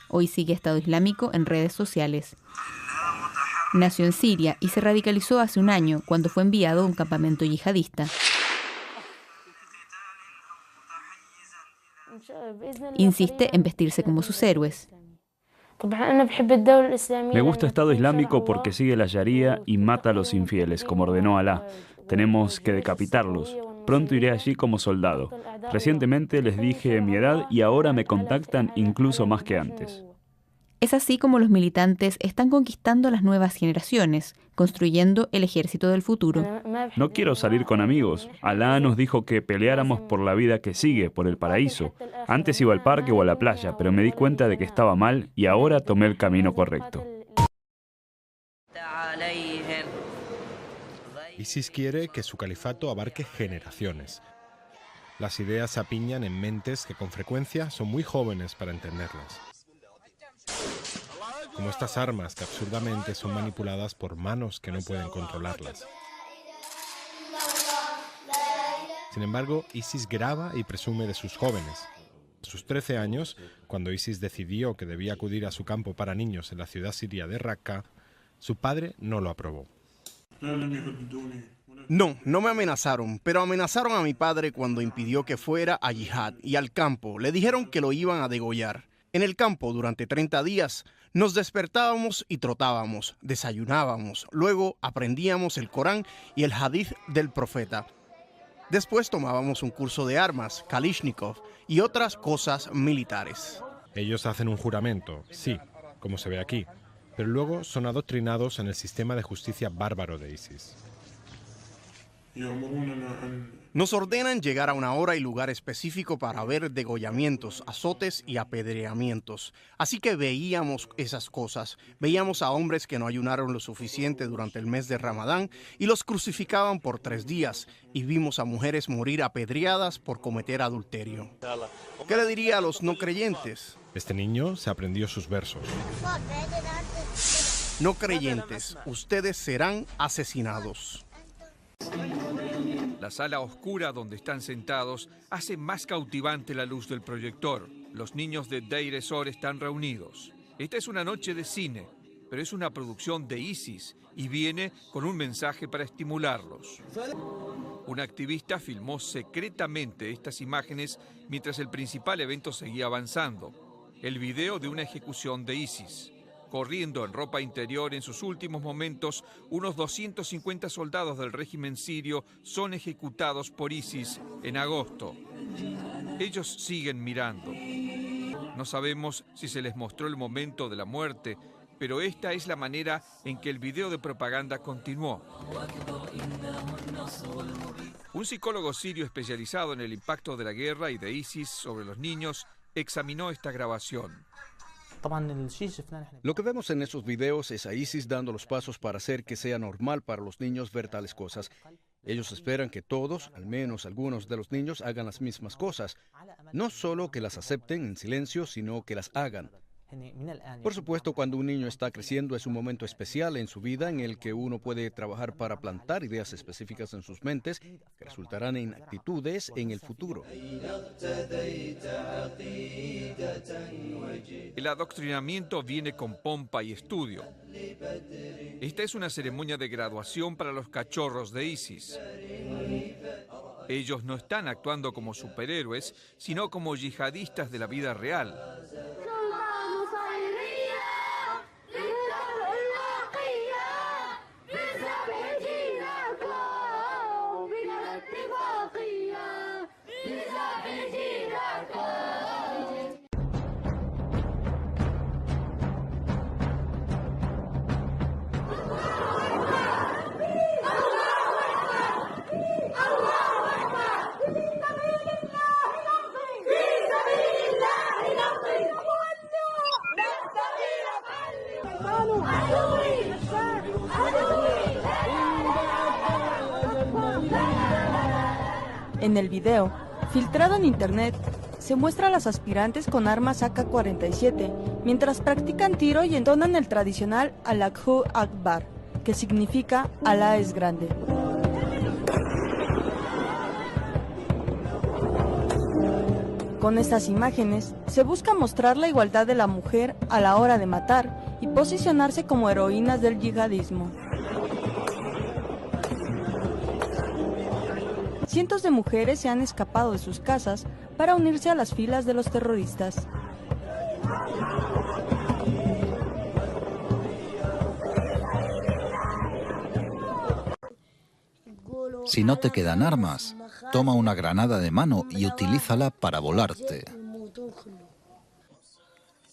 Hoy sigue Estado Islámico en redes sociales. Nació en Siria y se radicalizó hace un año cuando fue enviado a un campamento yihadista. Insiste en vestirse como sus héroes. Me gusta Estado Islámico porque sigue la Sharia y mata a los infieles, como ordenó Alá. Tenemos que decapitarlos. Pronto iré allí como soldado. Recientemente les dije mi edad y ahora me contactan incluso más que antes. Es así como los militantes están conquistando a las nuevas generaciones, construyendo el ejército del futuro. No quiero salir con amigos. Alá nos dijo que peleáramos por la vida que sigue, por el paraíso. Antes iba al parque o a la playa, pero me di cuenta de que estaba mal y ahora tomé el camino correcto. ISIS quiere que su califato abarque generaciones. Las ideas se apiñan en mentes que con frecuencia son muy jóvenes para entenderlas. Como estas armas que absurdamente son manipuladas por manos que no pueden controlarlas. Sin embargo, ISIS graba y presume de sus jóvenes. A sus 13 años, cuando ISIS decidió que debía acudir a su campo para niños en la ciudad siria de Raqqa, su padre no lo aprobó. No me amenazaron, pero amenazaron a mi padre cuando impidió que fuera a yihad y al campo. Le dijeron que lo iban a degollar. En el campo, durante 30 días, nos despertábamos y trotábamos, desayunábamos, luego aprendíamos el Corán y el hadith del profeta. Después tomábamos un curso de armas, Kalishnikov y otras cosas militares. Ellos hacen un juramento, sí, como se ve aquí, pero luego son adoctrinados en el sistema de justicia bárbaro de ISIS. Nos ordenan llegar a una hora y lugar específico para ver degollamientos, azotes y apedreamientos. Así que veíamos esas cosas. Veíamos a hombres que no ayunaron lo suficiente durante el mes de Ramadán y los crucificaban por 3 días. Y vimos a mujeres morir apedreadas por cometer adulterio. ¿Qué le diría a los no creyentes? Este niño se aprendió sus versos. No creyentes, ustedes serán asesinados. La sala oscura donde están sentados hace más cautivante la luz del proyector. Los niños de Deir ez-Zor están reunidos. Esta es una noche de cine, pero es una producción de ISIS y viene con un mensaje para estimularlos. Un activista filmó secretamente estas imágenes mientras el principal evento seguía avanzando. El video de una ejecución de ISIS. Corriendo en ropa interior en sus últimos momentos, unos 250 soldados del régimen sirio son ejecutados por ISIS en agosto. Ellos siguen mirando. No sabemos si se les mostró el momento de la muerte, pero esta es la manera en que el video de propaganda continuó. Un psicólogo sirio especializado en el impacto de la guerra y de ISIS sobre los niños examinó esta grabación. Lo que vemos en esos videos es a ISIS dando los pasos para hacer que sea normal para los niños ver tales cosas. Ellos esperan que todos, al menos algunos de los niños, hagan las mismas cosas. No solo que las acepten en silencio, sino que las hagan. Por supuesto, cuando un niño está creciendo es un momento especial en su vida en el que uno puede trabajar para plantar ideas específicas en sus mentes que resultarán en actitudes en el futuro. El adoctrinamiento viene con pompa y estudio. Esta es una ceremonia de graduación para los cachorros de ISIS. Ellos no están actuando como superhéroes, sino como yihadistas de la vida real. En el video, filtrado en internet, se muestra a las aspirantes con armas AK-47 mientras practican tiro y entonan el tradicional Allahu Akbar, que significa Alá es grande. Con estas imágenes, se busca mostrar la igualdad de la mujer a la hora de matar y posicionarse como heroínas del yihadismo. Cientos de mujeres se han escapado de sus casas para unirse a las filas de los terroristas. Si no te quedan armas, toma una granada de mano y utilízala para volarte.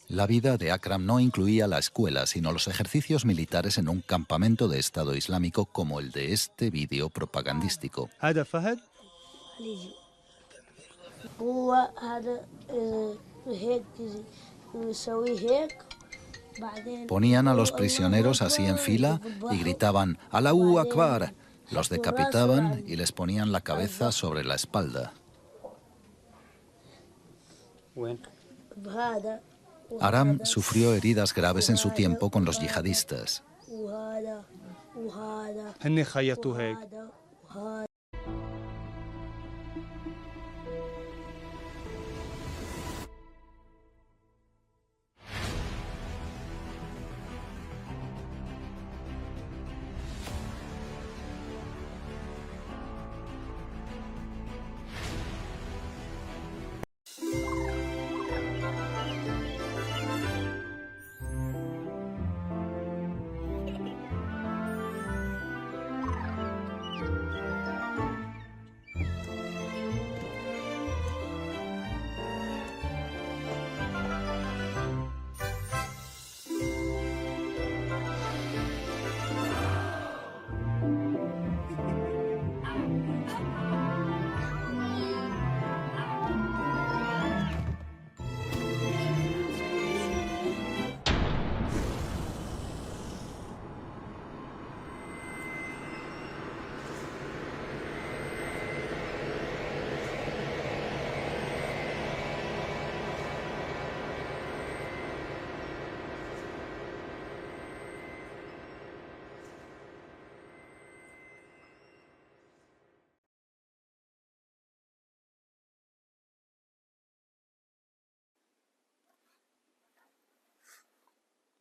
La vida de Akram no incluía la escuela, sino los ejercicios militares en un campamento de Estado Islámico como el de este vídeo propagandístico. Ponían a los prisioneros así en fila y gritaban «Allahu Akbar». Los decapitaban y les ponían la cabeza sobre la espalda. Aram sufrió heridas graves en su tiempo con los yihadistas.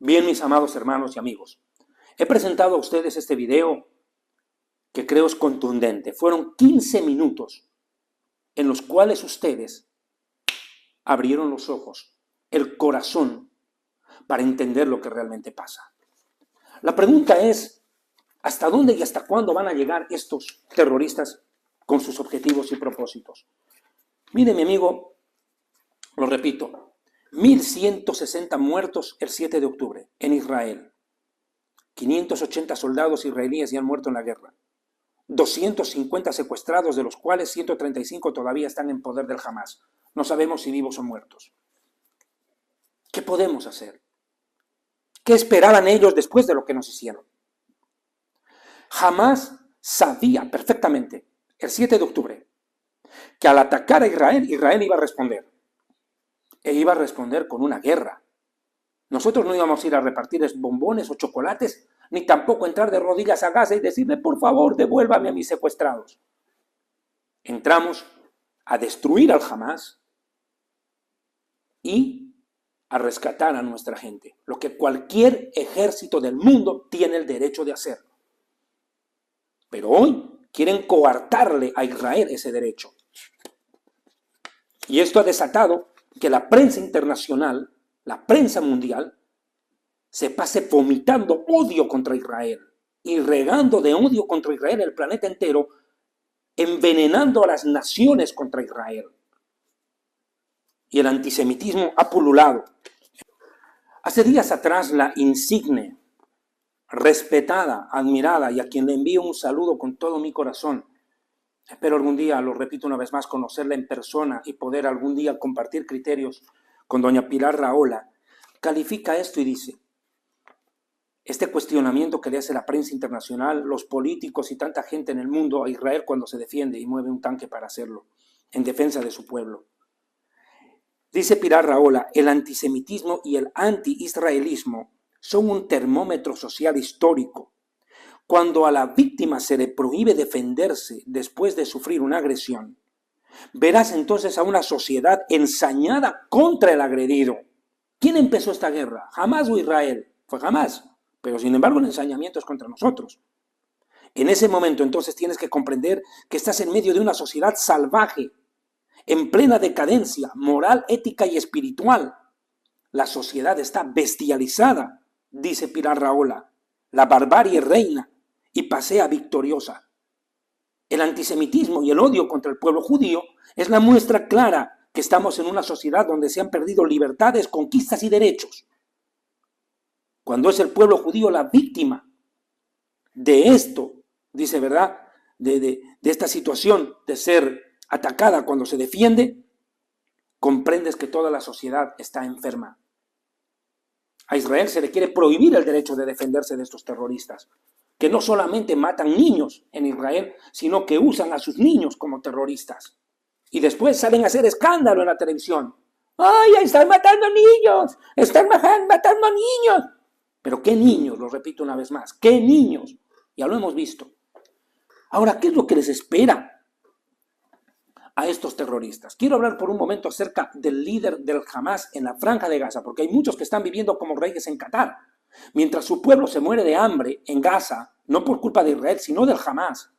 Bien, mis amados hermanos y amigos, he presentado a ustedes este video que creo es contundente. Fueron 15 minutos en los cuales ustedes abrieron los ojos, el corazón, para entender lo que realmente pasa. La pregunta es, ¿hasta dónde y hasta cuándo van a llegar estos terroristas con sus objetivos y propósitos? Mire, mi amigo, lo repito, 1.160 muertos el 7 de octubre en Israel. 580 soldados israelíes ya han muerto en la guerra. 250 secuestrados, de los cuales 135 todavía están en poder del Hamas. No sabemos si vivos o muertos. ¿Qué podemos hacer? ¿Qué esperaban ellos después de lo que nos hicieron? Hamas sabía perfectamente, el 7 de octubre, que al atacar a Israel, Israel iba a responder. E iba a responder con una guerra. Nosotros no íbamos a ir a repartir bombones o chocolates, ni tampoco entrar de rodillas a Gaza y decirle, por favor, devuélvame a mis secuestrados. Entramos a destruir al Hamas y a rescatar a nuestra gente, lo que cualquier ejército del mundo tiene el derecho de hacer. Pero hoy quieren coartarle a Israel ese derecho. Y esto ha desatado que la prensa internacional, la prensa mundial, se pase vomitando odio contra Israel y regando de odio contra Israel el planeta entero, envenenando a las naciones contra Israel. Y el antisemitismo ha pululado. Hace días atrás la insigne, respetada, admirada y a quien le envío un saludo con todo mi corazón, espero algún día, lo repito una vez más, conocerla en persona y poder algún día compartir criterios con doña Pilar Rahola, califica esto y dice: este cuestionamiento que le hace la prensa internacional, los políticos y tanta gente en el mundo a Israel cuando se defiende y mueve un tanque para hacerlo, en defensa de su pueblo. Dice Pilar Rahola, el antisemitismo y el anti-israelismo son un termómetro social histórico. Cuando a la víctima se le prohíbe defenderse después de sufrir una agresión, verás entonces a una sociedad ensañada contra el agredido. ¿Quién empezó esta guerra? ¿Hamás o Israel? Fue Hamás, pero sin embargo el ensañamiento es contra nosotros. En ese momento entonces tienes que comprender que estás en medio de una sociedad salvaje, en plena decadencia moral, ética y espiritual. La sociedad está bestializada, dice Pilar Rahola. La barbarie reina y pasea victoriosa. El antisemitismo y el odio contra el pueblo judío es la muestra clara que estamos en una sociedad donde se han perdido libertades, conquistas y derechos. Cuando es el pueblo judío la víctima de esto, dice, ¿verdad?, de esta situación de ser atacada cuando se defiende, comprendes que toda la sociedad está enferma. A Israel se le quiere prohibir el derecho de defenderse de estos terroristas, que no solamente matan niños en Israel, sino que usan a sus niños como terroristas. Y después salen a hacer escándalo en la televisión. ¡Ay, están matando niños! ¡Están matando niños! Pero ¿qué niños? Lo repito una vez más. ¿Qué niños? Ya lo hemos visto. Ahora, ¿qué es lo que les espera a estos terroristas? Quiero hablar por un momento acerca del líder del Hamás en la Franja de Gaza, porque hay muchos que están viviendo como reyes en Qatar. Mientras su pueblo se muere de hambre en Gaza, no por culpa de Israel, sino del Hamás,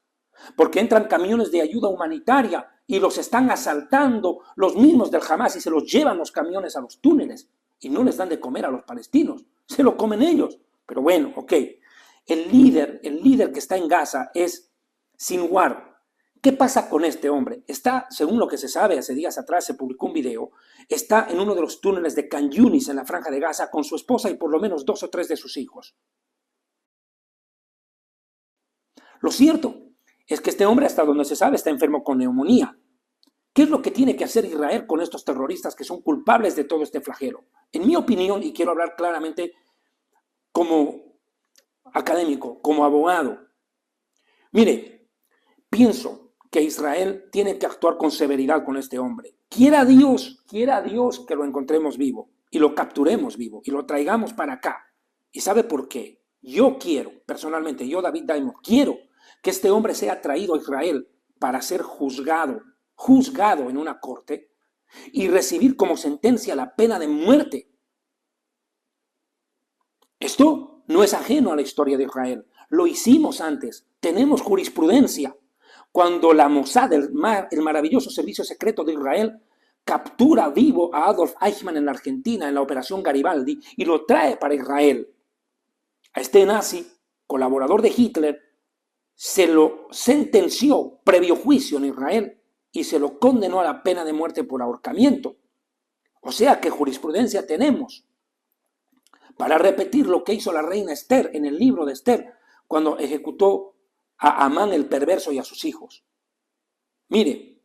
porque entran camiones de ayuda humanitaria y los están asaltando los mismos del Hamás y se los llevan los camiones a los túneles y no les dan de comer a los palestinos, se lo comen ellos. Pero bueno, ok. El líder que está en Gaza es Sinwar. ¿Qué pasa con este hombre? Está, según lo que se sabe, hace días atrás se publicó un video, está en uno de los túneles de Khan Yunis en la Franja de Gaza con su esposa y por lo menos 2 o 3 de sus hijos. Lo cierto es que este hombre, hasta donde se sabe, está enfermo con neumonía. ¿Qué es lo que tiene que hacer Israel con estos terroristas que son culpables de todo este flagelo? En mi opinión, y quiero hablar claramente como académico, como abogado, mire, pienso que Israel tiene que actuar con severidad con este hombre. Quiera Dios que lo encontremos vivo y lo capturemos vivo y lo traigamos para acá. ¿Y sabe por qué? Yo quiero, personalmente, yo David Daimon, quiero que este hombre sea traído a Israel para ser juzgado en una corte y recibir como sentencia la pena de muerte. Esto no es ajeno a la historia de Israel. Lo hicimos antes. Tenemos jurisprudencia. Cuando la Mossad, el maravilloso servicio secreto de Israel, captura vivo a Adolf Eichmann en la Argentina, en la operación Garibaldi, y lo trae para Israel. A este nazi, colaborador de Hitler, se lo sentenció previo juicio en Israel y se lo condenó a la pena de muerte por ahorcamiento. O sea que jurisprudencia tenemos para repetir lo que hizo la reina Esther en el libro de Esther cuando ejecutó a Amán el perverso y a sus hijos. Mire,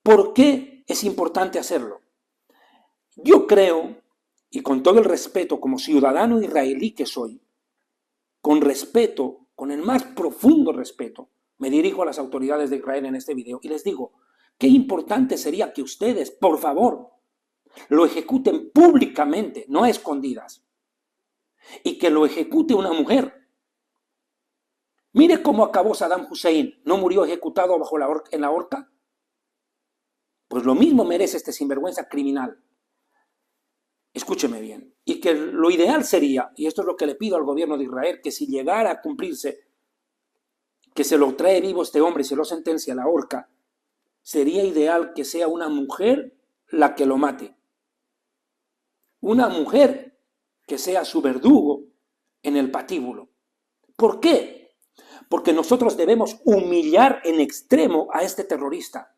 ¿por qué es importante hacerlo? Yo creo, y con todo el respeto como ciudadano israelí que soy, con respeto, con el más profundo respeto, me dirijo a las autoridades de Israel en este video y les digo, qué importante sería que ustedes, por favor, lo ejecuten públicamente, no a escondidas, y que lo ejecute una mujer. Mire cómo acabó Saddam Hussein, ¿no murió ejecutado en la horca? Pues lo mismo merece este sinvergüenza criminal. Escúcheme bien, y que lo ideal sería, y esto es lo que le pido al gobierno de Israel, que si llegara a cumplirse, que se lo trae vivo este hombre y se lo sentencia a la horca, sería ideal que sea una mujer la que lo mate. Una mujer que sea su verdugo en el patíbulo. ¿Por qué? Porque nosotros debemos humillar en extremo a este terrorista.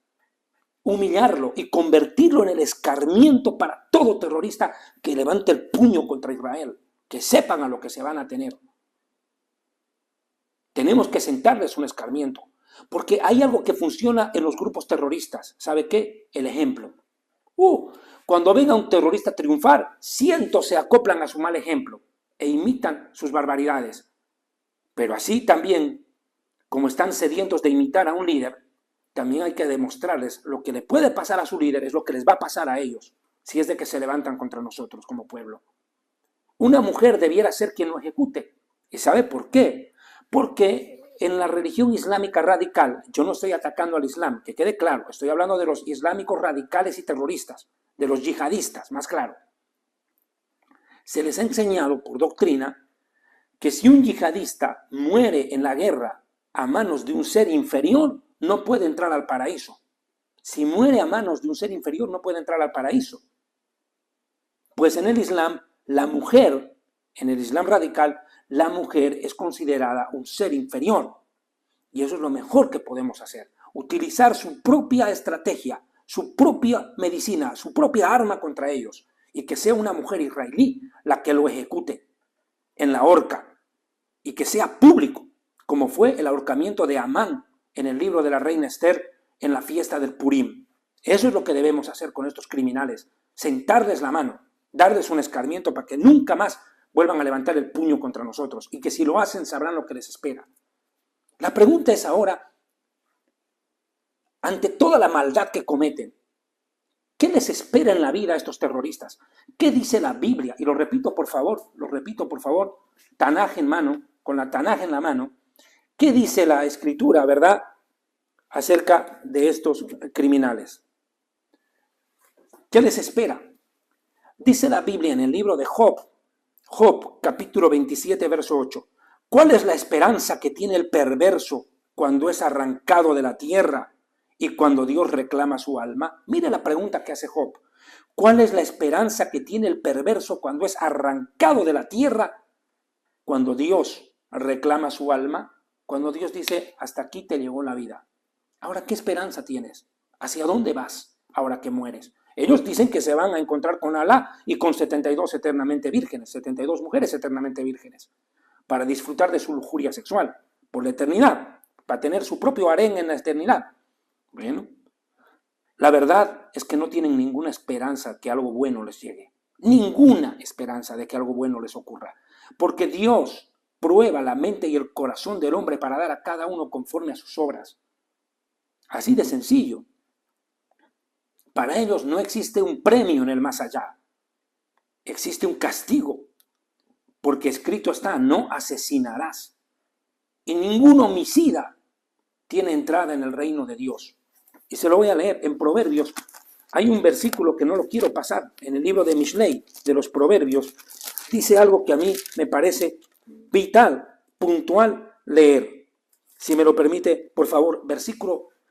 Humillarlo y convertirlo en el escarmiento para todo terrorista que levante el puño contra Israel. Que sepan a lo que se van a tener. Tenemos que sentarles un escarmiento. Porque hay algo que funciona en los grupos terroristas. ¿Sabe qué? El ejemplo. Cuando venga un terrorista a triunfar, cientos se acoplan a su mal ejemplo. e imitan sus barbaridades. Pero así también, como están sedientos de imitar a un líder, también hay que demostrarles lo que le puede pasar a su líder es lo que les va a pasar a ellos, si es de que se levantan contra nosotros como pueblo. Una mujer debiera ser quien lo ejecute. ¿Y sabe por qué? Porque en la religión islámica radical, yo no estoy atacando al Islam, que quede claro, estoy hablando de los islámicos radicales y terroristas, de los yihadistas, más claro. Se les ha enseñado por doctrina que si un yihadista muere en la guerra a manos de un ser inferior, no puede entrar al paraíso. Si muere a manos de un ser inferior, no puede entrar al paraíso. Pues en el Islam, la mujer, en el Islam radical, la mujer es considerada un ser inferior. Y eso es lo mejor que podemos hacer. Utilizar su propia estrategia, su propia medicina, su propia arma contra ellos. Y que sea una mujer israelí la que lo ejecute en la horca. Y que sea público, como fue el ahorcamiento de Amán en el libro de la reina Esther en la fiesta del Purim. Eso es lo que debemos hacer con estos criminales. Sentarles la mano, darles un escarmiento para que nunca más vuelvan a levantar el puño contra nosotros y que si lo hacen sabrán lo que les espera. La pregunta es ahora, ante toda la maldad que cometen, ¿qué les espera en la vida a estos terroristas? ¿Qué dice la Biblia? Y lo repito por favor, Tanaj en mano, con la Tanaj en la mano, ¿qué dice la Escritura, verdad, acerca de estos criminales? ¿Qué les espera? Dice la Biblia en el libro de Job, capítulo 27, verso 8. ¿Cuál es la esperanza que tiene el perverso cuando es arrancado de la tierra y cuando Dios reclama su alma? Mire la pregunta que hace Job. ¿Cuál es la esperanza que tiene el perverso cuando es arrancado de la tierra, cuando Dios reclama su alma? Cuando Dios dice, hasta aquí te llegó la vida. Ahora, ¿qué esperanza tienes? ¿Hacia dónde vas ahora que mueres? Ellos dicen que se van a encontrar con Alá y con 72 eternamente vírgenes, 72 mujeres eternamente vírgenes, para disfrutar de su lujuria sexual por la eternidad, para tener su propio harén en la eternidad. Bueno, la verdad es que no tienen ninguna esperanza que algo bueno les llegue. Ninguna esperanza de que algo bueno les ocurra. Porque Dios prueba la mente y el corazón del hombre para dar a cada uno conforme a sus obras. Así de sencillo. Para ellos no existe un premio en el más allá. Existe un castigo. Porque escrito está, no asesinarás. Y ningún homicida tiene entrada en el reino de Dios. Y se lo voy a leer en Proverbios. Hay un versículo que no lo quiero pasar. En el libro de Mishlei, de los Proverbios, dice algo que a mí me parece vital, puntual, leer. Si me lo permite, por favor,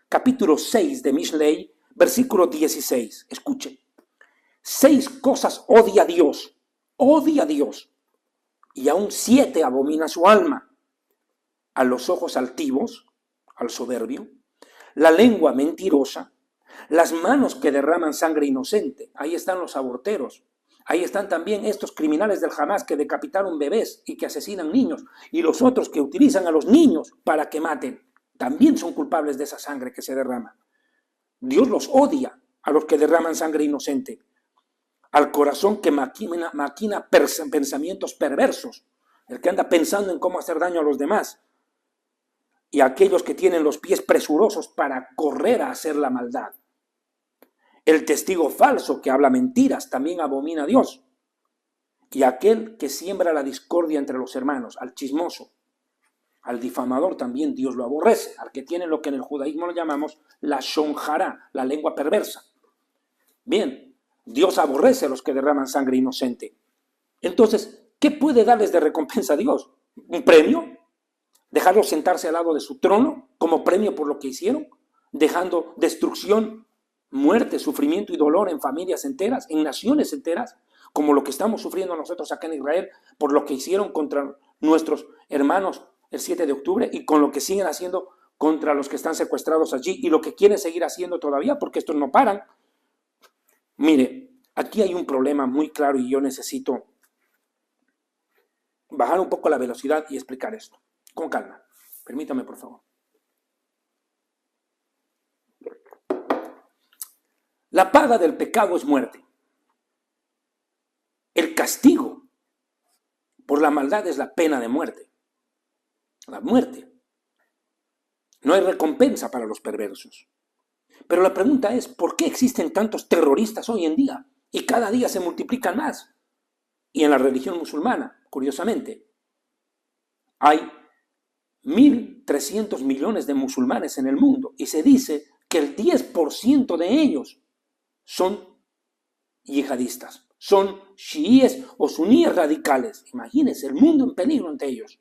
capítulo 6 de Mishlei, versículo 16. Escuchen. 6 cosas odia Dios, y aún 7 abomina su alma. A los ojos altivos, al soberbio, la lengua mentirosa, las manos que derraman sangre inocente. Ahí están los aborteros. Ahí están también estos criminales del Hamas que decapitaron bebés y que asesinan niños. Y los otros que utilizan a los niños para que maten. También son culpables de esa sangre que se derrama. Dios los odia a los que derraman sangre inocente. Al corazón que maquina pensamientos perversos. El que anda pensando en cómo hacer daño a los demás. Y aquellos que tienen los pies presurosos para correr a hacer la maldad. El testigo falso que habla mentiras también abomina a Dios. Y aquel que siembra la discordia entre los hermanos, al chismoso, al difamador también Dios lo aborrece. Al que tiene lo que en el judaísmo lo llamamos la shonjara, la lengua perversa. Bien, Dios aborrece a los que derraman sangre inocente. Entonces, ¿qué puede darles de recompensa a Dios? ¿Un premio? ¿Dejarlos sentarse al lado de su trono como premio por lo que hicieron? ¿Dejando destrucción, muerte, sufrimiento y dolor en familias enteras, en naciones enteras? Como lo que estamos sufriendo nosotros acá en Israel por lo que hicieron contra nuestros hermanos el 7 de octubre y con lo que siguen haciendo contra los que están secuestrados allí y lo que quieren seguir haciendo todavía porque estos no paran. Mire, aquí hay un problema muy claro y yo necesito bajar un poco la velocidad y explicar esto. Con calma. Permítame, por favor. La paga del pecado es muerte. El castigo por por la maldad es la pena de muerte. La muerte. No hay recompensa para los perversos. Pero la pregunta es, ¿por qué existen tantos terroristas hoy en día? Y cada día se multiplican más. Y en la religión musulmana, curiosamente, hay 1.300 millones de musulmanes en el mundo y se dice que el 10% de ellos son yihadistas, son chiíes o suníes radicales. Imagínense, el mundo en peligro ante ellos.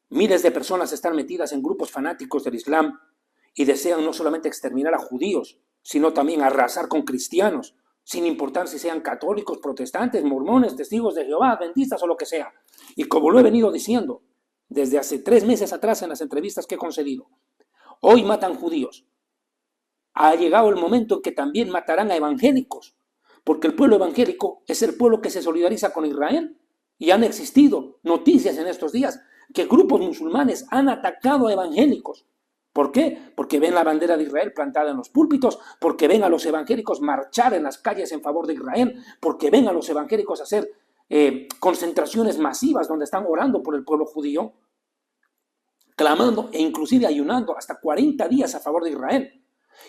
Miles de personas están metidas en grupos fanáticos del Islam y desean no solamente exterminar a judíos, sino también arrasar con cristianos, sin importar si sean católicos, protestantes, mormones, testigos de Jehová, adventistas o lo que sea. Y como lo he venido diciendo desde hace 3 meses atrás en las entrevistas que he concedido, hoy matan judíos. Ha llegado el momento en que también matarán a evangélicos, porque el pueblo evangélico es el pueblo que se solidariza con Israel. Y han existido noticias en estos días que grupos musulmanes han atacado a evangélicos. ¿Por qué? Porque ven la bandera de Israel plantada en los púlpitos, porque ven a los evangélicos marchar en las calles en favor de Israel, porque ven a los evangélicos hacer concentraciones masivas donde están orando por el pueblo judío, clamando e inclusive ayunando hasta 40 días a favor de Israel.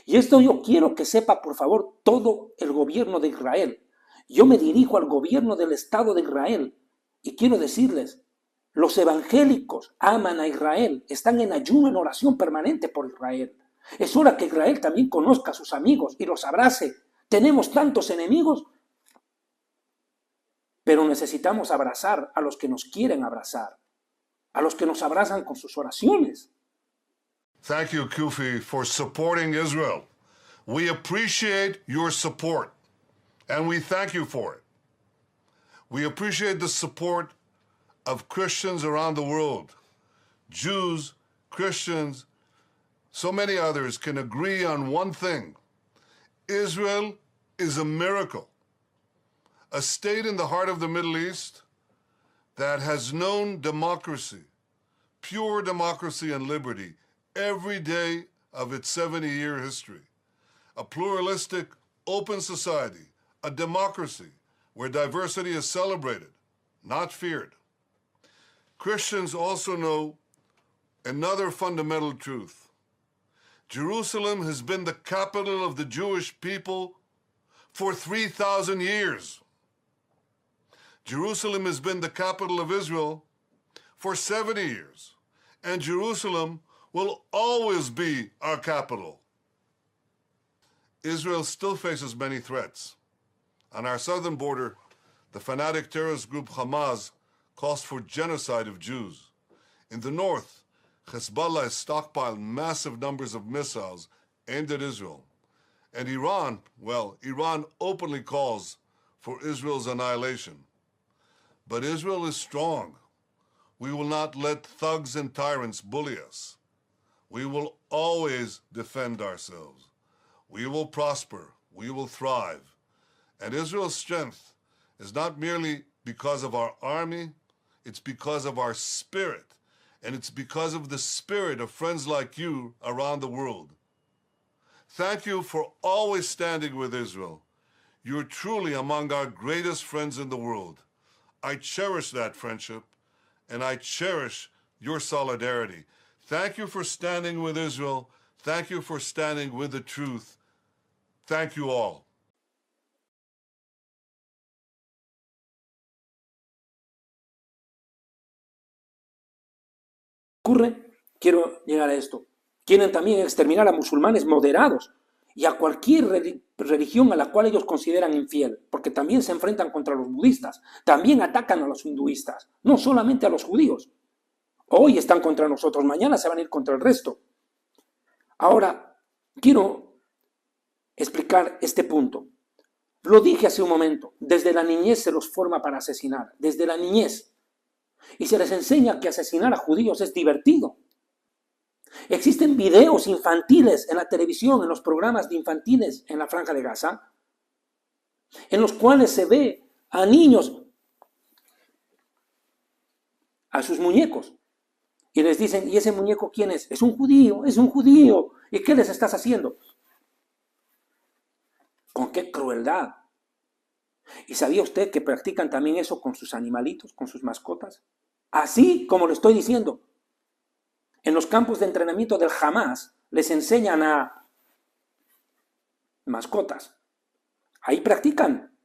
Y esto yo quiero que sepa, por favor, todo el gobierno de Israel. Yo me dirijo al gobierno del Estado de Israel y quiero decirles, los evangélicos aman a Israel, están en ayuno, en oración permanente por Israel. Es hora que Israel también conozca a sus amigos y los abrace. Tenemos tantos enemigos, pero necesitamos abrazar a los que nos quieren abrazar, a los que nos abrazan con sus oraciones. Thank you, Kufi, for supporting Israel. We appreciate your support, and we thank you for it. We appreciate the support of Christians around the world. Jews, Christians, so many others can agree on one thing. Israel is a miracle. A state in the heart of the Middle East that has known democracy, pure democracy and liberty, every day of its 70-year history. A pluralistic, open society, a democracy where diversity is celebrated, not feared. Christians also know another fundamental truth. Jerusalem has been the capital of the Jewish people for 3,000 years. Jerusalem has been the capital of Israel for 70 years. And Jerusalem will always be our capital. Israel still faces many threats. On our southern border, the fanatic terrorist group Hamas calls for genocide of Jews. In the north, Hezbollah has stockpiled massive numbers of missiles aimed at Israel. And Iran, well, Iran openly calls for Israel's annihilation. But Israel is strong. We will not let thugs and tyrants bully us. We will always defend ourselves. We will prosper. We will thrive. And Israel's strength is not merely because of our army, it's because of our spirit. And it's because of the spirit of friends like you around the world. Thank you for always standing with Israel. You're truly among our greatest friends in the world. I cherish that friendship, and I cherish your solidarity. Thank you for standing with Israel. Thank you for standing with the truth. Thank you all. Quiero llegar a esto. Quieren también exterminar a musulmanes moderados y a cualquier religión a la cual ellos consideran infiel, porque también se enfrentan contra los budistas, también atacan a los hinduistas, no solamente a los judíos. Hoy están contra nosotros, mañana se van a ir contra el resto. Ahora, quiero explicar este punto. Lo dije hace un momento, desde la niñez se los forma para asesinar, desde la niñez. Y se les enseña que asesinar a judíos es divertido. Existen videos infantiles en la televisión, en los programas de infantiles en la Franja de Gaza, en los cuales se ve a niños, a sus muñecos, y les dicen, ¿y ese muñeco quién es? Es un judío, es un judío. ¿Y qué les estás haciendo? ¿Con qué crueldad? ¿Y sabía usted que practican también eso con sus animalitos, con sus mascotas? Así como lo estoy diciendo. En los campos de entrenamiento del Hamas les enseñan a mascotas. Ahí practican.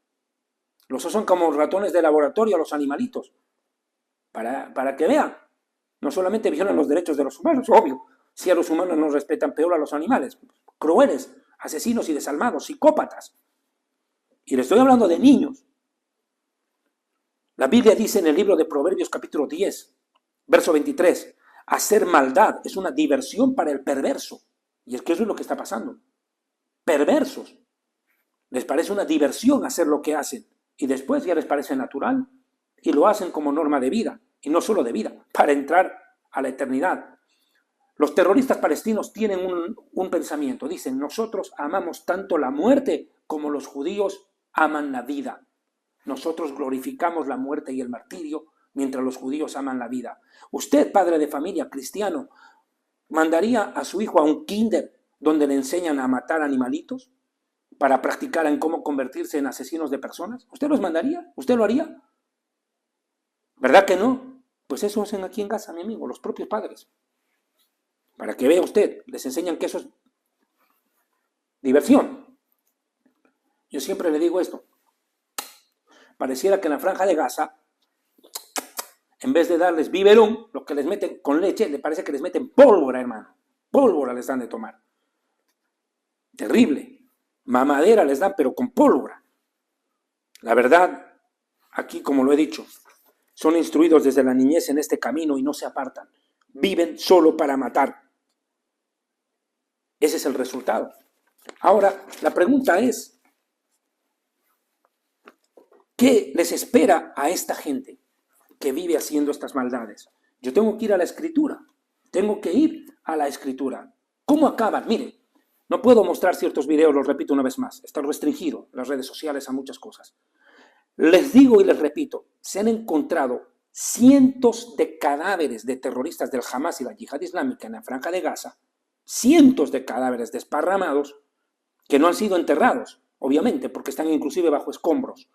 Los usan como ratones de laboratorio a los animalitos. Para que vean. No solamente violan los derechos de los humanos, obvio. Si a los humanos no respetan, peor a los animales. Crueles, asesinos y desalmados, psicópatas. Y le estoy hablando de niños. La Biblia dice en el libro de Proverbios capítulo 10, verso 23, hacer maldad es una diversión para el perverso. Y es que eso es lo que está pasando. Perversos. Les parece una diversión hacer lo que hacen. Y después ya les parece natural. Y lo hacen como norma de vida. Y no solo de vida, para entrar a la eternidad. Los terroristas palestinos tienen un pensamiento. Dicen, nosotros amamos tanto la muerte como los judíos aman la vida. Nosotros glorificamos la muerte y el martirio, mientras los judíos aman la vida. Usted, padre de familia cristiano, ¿mandaría a su hijo a un kinder donde le enseñan a matar animalitos para practicar en cómo convertirse en asesinos de personas? ¿Usted los mandaría? ¿Usted lo haría? ¿Verdad que no? Pues eso hacen aquí en Gaza, mi amigo, los propios padres. Para que vea usted, les enseñan que eso es diversión. Yo siempre le digo esto. Pareciera que en la franja de Gaza, en vez de darles biberón, lo que les meten con leche, le parece que les meten pólvora, hermano. Pólvora les dan de tomar. Terrible. Mamadera les dan, pero con pólvora. La verdad, aquí como lo he dicho, son instruidos desde la niñez en este camino y no se apartan. Viven solo para matar. Ese es el resultado. Ahora, la pregunta es, ¿qué les espera a esta gente que vive haciendo estas maldades? Yo tengo que ir a la Escritura. Tengo que ir a la Escritura. ¿Cómo acaban? Mire, no puedo mostrar ciertos videos, los repito una vez más. Está restringido las redes sociales a muchas cosas. Les digo y les repito, se han encontrado cientos de cadáveres de terroristas del Hamas y la Yihad Islámica en la Franja de Gaza, cientos de cadáveres desparramados que no han sido enterrados, obviamente, porque están inclusive bajo escombros.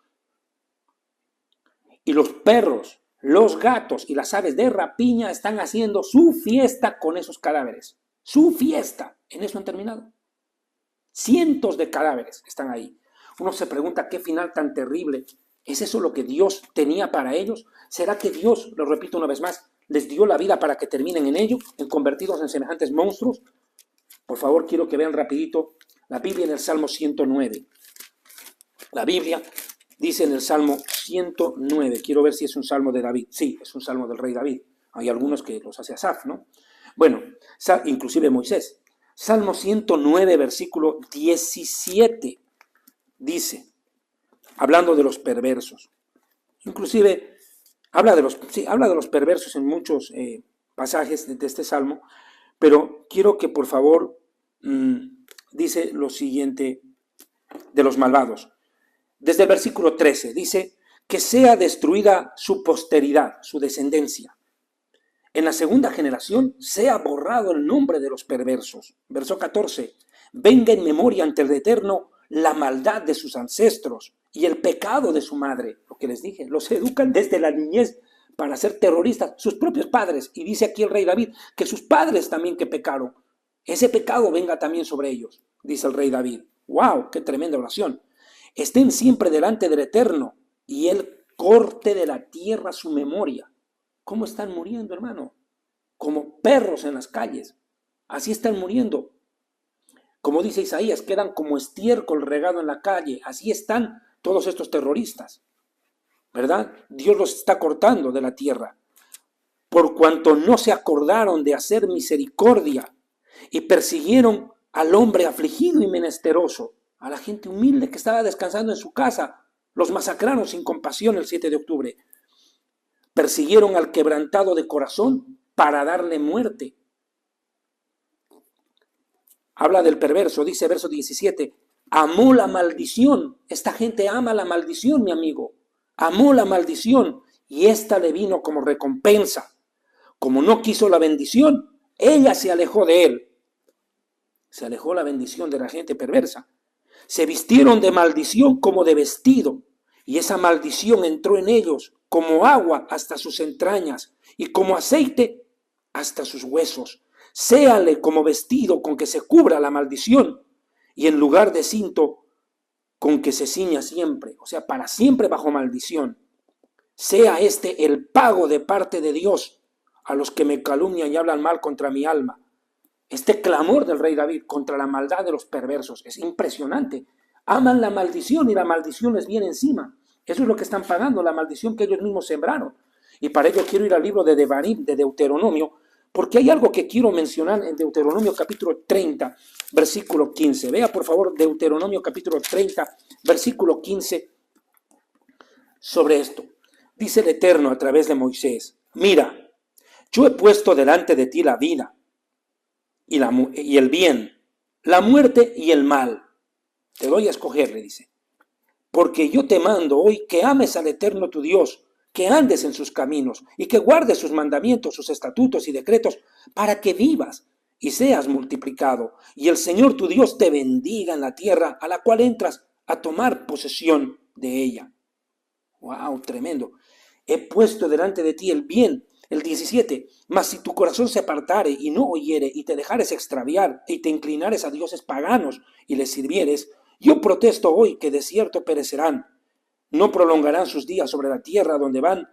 Y los perros, los gatos y las aves de rapiña están haciendo su fiesta con esos cadáveres. Su fiesta. En eso han terminado. Cientos de cadáveres están ahí. Uno se pregunta qué final tan terrible. ¿Es eso lo que Dios tenía para ellos? ¿Será que Dios, lo repito una vez más, les dio la vida para que terminen en ello, en convertidos en semejantes monstruos? Por favor, quiero que vean rapidito la Biblia en el Salmo 109. La Biblia dice en el Salmo 109, quiero ver si es un salmo de David. Sí, es un salmo del rey David. Hay algunos que los hace Asaf, ¿no? Bueno, inclusive Moisés. Salmo 109, versículo 17, dice, hablando de los perversos. Inclusive habla de los perversos en muchos pasajes de este salmo, pero quiero que por favor dice lo siguiente de los malvados. Desde el versículo 13 dice que sea destruida su posteridad, su descendencia. En la segunda generación sea borrado el nombre de los perversos. Verso 14. Venga en memoria ante el Eterno la maldad de sus ancestros y el pecado de su madre. Lo que les dije, los educan desde la niñez para ser terroristas, sus propios padres. Y dice aquí el rey David que sus padres también que pecaron. Ese pecado venga también sobre ellos, dice el rey David. ¡Wow! ¡Qué tremenda oración! Estén siempre delante del Eterno y Él corte de la tierra su memoria. ¿Cómo están muriendo, hermano? Como perros en las calles. Así están muriendo. Como dice Isaías, quedan como estiércol regado en la calle. Así están todos estos terroristas. ¿Verdad? Dios los está cortando de la tierra. Por cuanto no se acordaron de hacer misericordia y persiguieron al hombre afligido y menesteroso, a la gente humilde que estaba descansando en su casa, los masacraron sin compasión el 7 de octubre. Persiguieron al quebrantado de corazón para darle muerte. Habla del perverso, dice verso 17, amó la maldición. Esta gente ama la maldición, mi amigo. Amó la maldición y esta le vino como recompensa. Como no quiso la bendición, ella se alejó de él. Se alejó la bendición de la gente perversa. Se vistieron de maldición como de vestido Y esa maldición entró en ellos como agua hasta sus entrañas y como aceite hasta sus huesos. Séale como vestido con que se cubra la maldición y en lugar de cinto con que se ciña siempre, o sea, para siempre bajo maldición. Sea este el pago de parte de Dios a los que me calumnian y hablan mal contra mi alma. Este clamor del rey David contra la maldad de los perversos es impresionante. Aman la maldición y la maldición les viene encima. Eso es lo que están pagando, la maldición que ellos mismos sembraron. Y para ello quiero ir al libro de Devarim, de Deuteronomio, porque hay algo que quiero mencionar en Deuteronomio capítulo 30, versículo 15. Vea por favor Deuteronomio capítulo 30, versículo 15, sobre esto. Dice el Eterno a través de Moisés: mira, yo he puesto delante de ti la vida y el bien, la muerte y el mal. Te doy a escoger, le dice. Porque yo te mando hoy que ames al Eterno tu Dios, que andes en sus caminos y que guardes sus mandamientos, sus estatutos y decretos, para que vivas y seas multiplicado. Y el Señor tu Dios te bendiga en la tierra a la cual entras a tomar posesión de ella. ¡Wow! Tremendo. He puesto delante de ti el bien. El 17. Mas si tu corazón se apartare y no oyere y te dejares extraviar y te inclinares a dioses paganos y les sirvieres, yo protesto hoy que de cierto perecerán. No prolongarán sus días sobre la tierra donde van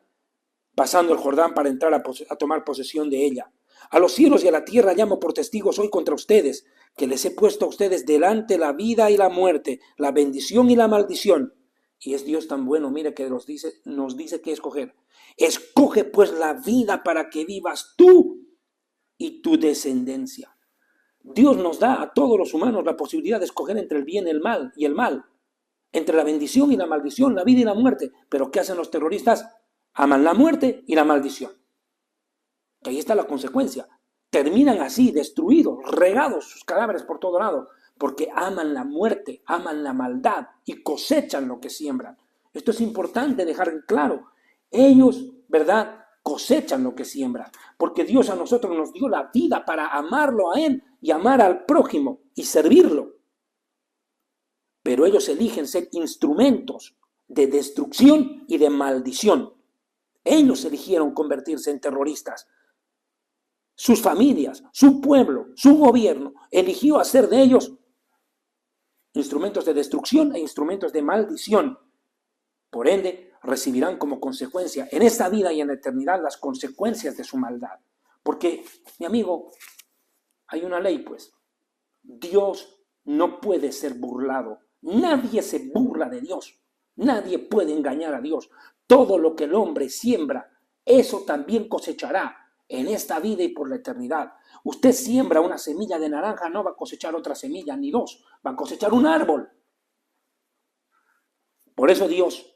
pasando el Jordán para entrar a tomar posesión de ella. A los cielos y a la tierra llamo por testigos hoy contra ustedes, que les he puesto a ustedes delante la vida y la muerte, la bendición y la maldición. Y es Dios tan bueno, mire que nos dice que escoger. Escoge pues la vida para que vivas tú y tu descendencia. Dios nos da a todos los humanos la posibilidad de escoger entre el bien y el mal, entre la bendición y la maldición, la vida y la muerte. Pero ¿qué hacen los terroristas? Aman la muerte y la maldición. Que ahí está la consecuencia. Terminan así, destruidos, regados sus cadáveres por todo lado, porque aman la muerte, aman la maldad y cosechan lo que siembran. Esto es importante dejar claro. Ellos, ¿verdad?, cosechan lo que siembran, porque Dios a nosotros nos dio la vida para amarlo a Él y amar al prójimo y servirlo. Pero ellos eligen ser instrumentos de destrucción y de maldición. Ellos eligieron convertirse en terroristas. Sus familias, su pueblo, su gobierno eligió hacer de ellos instrumentos de destrucción e instrumentos de maldición. Por ende, recibirán como consecuencia en esta vida y en la eternidad las consecuencias de su maldad. Porque, mi amigo, hay una ley, pues. Dios no puede ser burlado. Nadie se burla de Dios. Nadie puede engañar a Dios. Todo lo que el hombre siembra, eso también cosechará en esta vida y por la eternidad. Usted siembra una semilla de naranja, no va a cosechar otra semilla, ni dos. Va a cosechar un árbol. Por eso Dios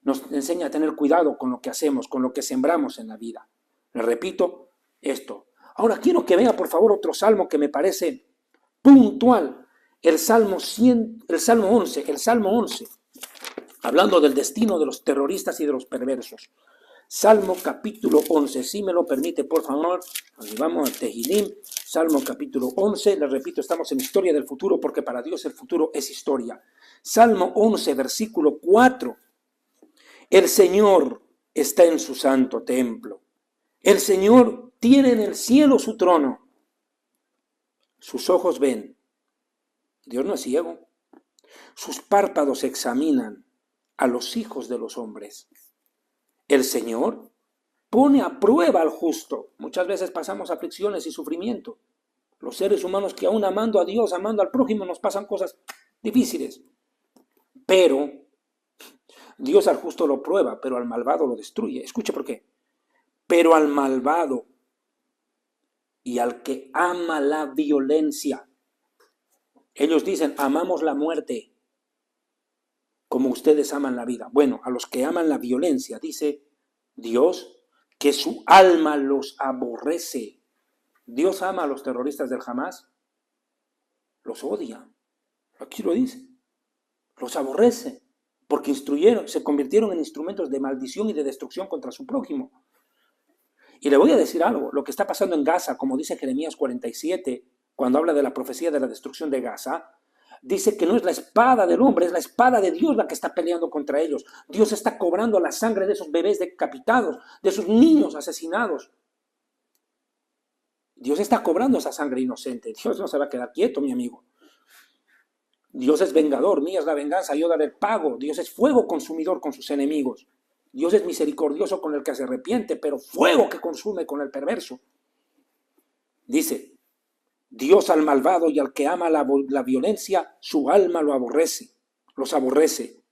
nos enseña a tener cuidado con lo que hacemos, con lo que sembramos en la vida. Le repito esto. Ahora quiero que vea por favor otro salmo que me parece puntual. El Salmo 11, hablando del destino de los terroristas y de los perversos. Salmo capítulo 11, si me lo permite por favor, nos llevamos a Tehilim, Salmo capítulo 11, les repito, estamos en historia del futuro porque para Dios el futuro es historia. Salmo 11, versículo 4. El Señor está en su santo templo. El Señor tiene en el cielo su trono. Sus ojos ven. Dios no es ciego. Sus párpados examinan a los hijos de los hombres. El Señor pone a prueba al justo. Muchas veces pasamos aflicciones y sufrimiento. Los seres humanos que aún amando a Dios, amando al prójimo, nos pasan cosas difíciles. Pero Dios al justo lo prueba, pero al malvado lo destruye. Escuche por qué. Pero al malvado y al que ama la violencia. Ellos dicen, amamos la muerte como ustedes aman la vida. Bueno, a los que aman la violencia, dice Dios, que su alma los aborrece. Dios ama a los terroristas del Hamás, los odia. Aquí lo dice. Los aborrece, porque se convirtieron en instrumentos de maldición y de destrucción contra su prójimo. Y le voy a decir algo, lo que está pasando en Gaza, como dice Jeremías 47, cuando habla de la profecía de la destrucción de Gaza, Dice que no es la espada del hombre, es la espada de Dios la que está peleando contra ellos. Dios está cobrando la sangre de esos bebés decapitados, de esos niños asesinados. Dios está cobrando esa sangre inocente. Dios no se va a quedar quieto, mi amigo. Dios es vengador, mía es la venganza, yo daré el pago. Dios es fuego consumidor con sus enemigos. Dios es misericordioso con el que se arrepiente, pero fuego que consume con el perverso. Dice, Dios al malvado y al que ama la violencia, su alma los aborrece.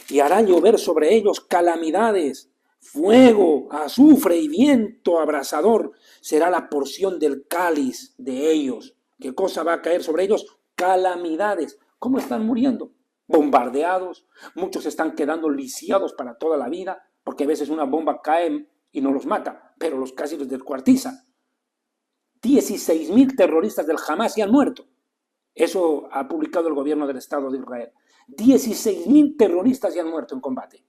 Y hará llover sobre ellos calamidades, fuego, azufre y viento abrasador. Será la porción del cáliz de ellos. ¿Qué cosa va a caer sobre ellos? Calamidades. ¿Cómo están muriendo? Bombardeados. Muchos están quedando lisiados para toda la vida, porque a veces una bomba cae y no los mata, pero casi los descuartiza. 16.000 terroristas del Hamas ya han muerto. Eso ha publicado el gobierno del Estado de Israel. 16.000 terroristas ya han muerto en combate.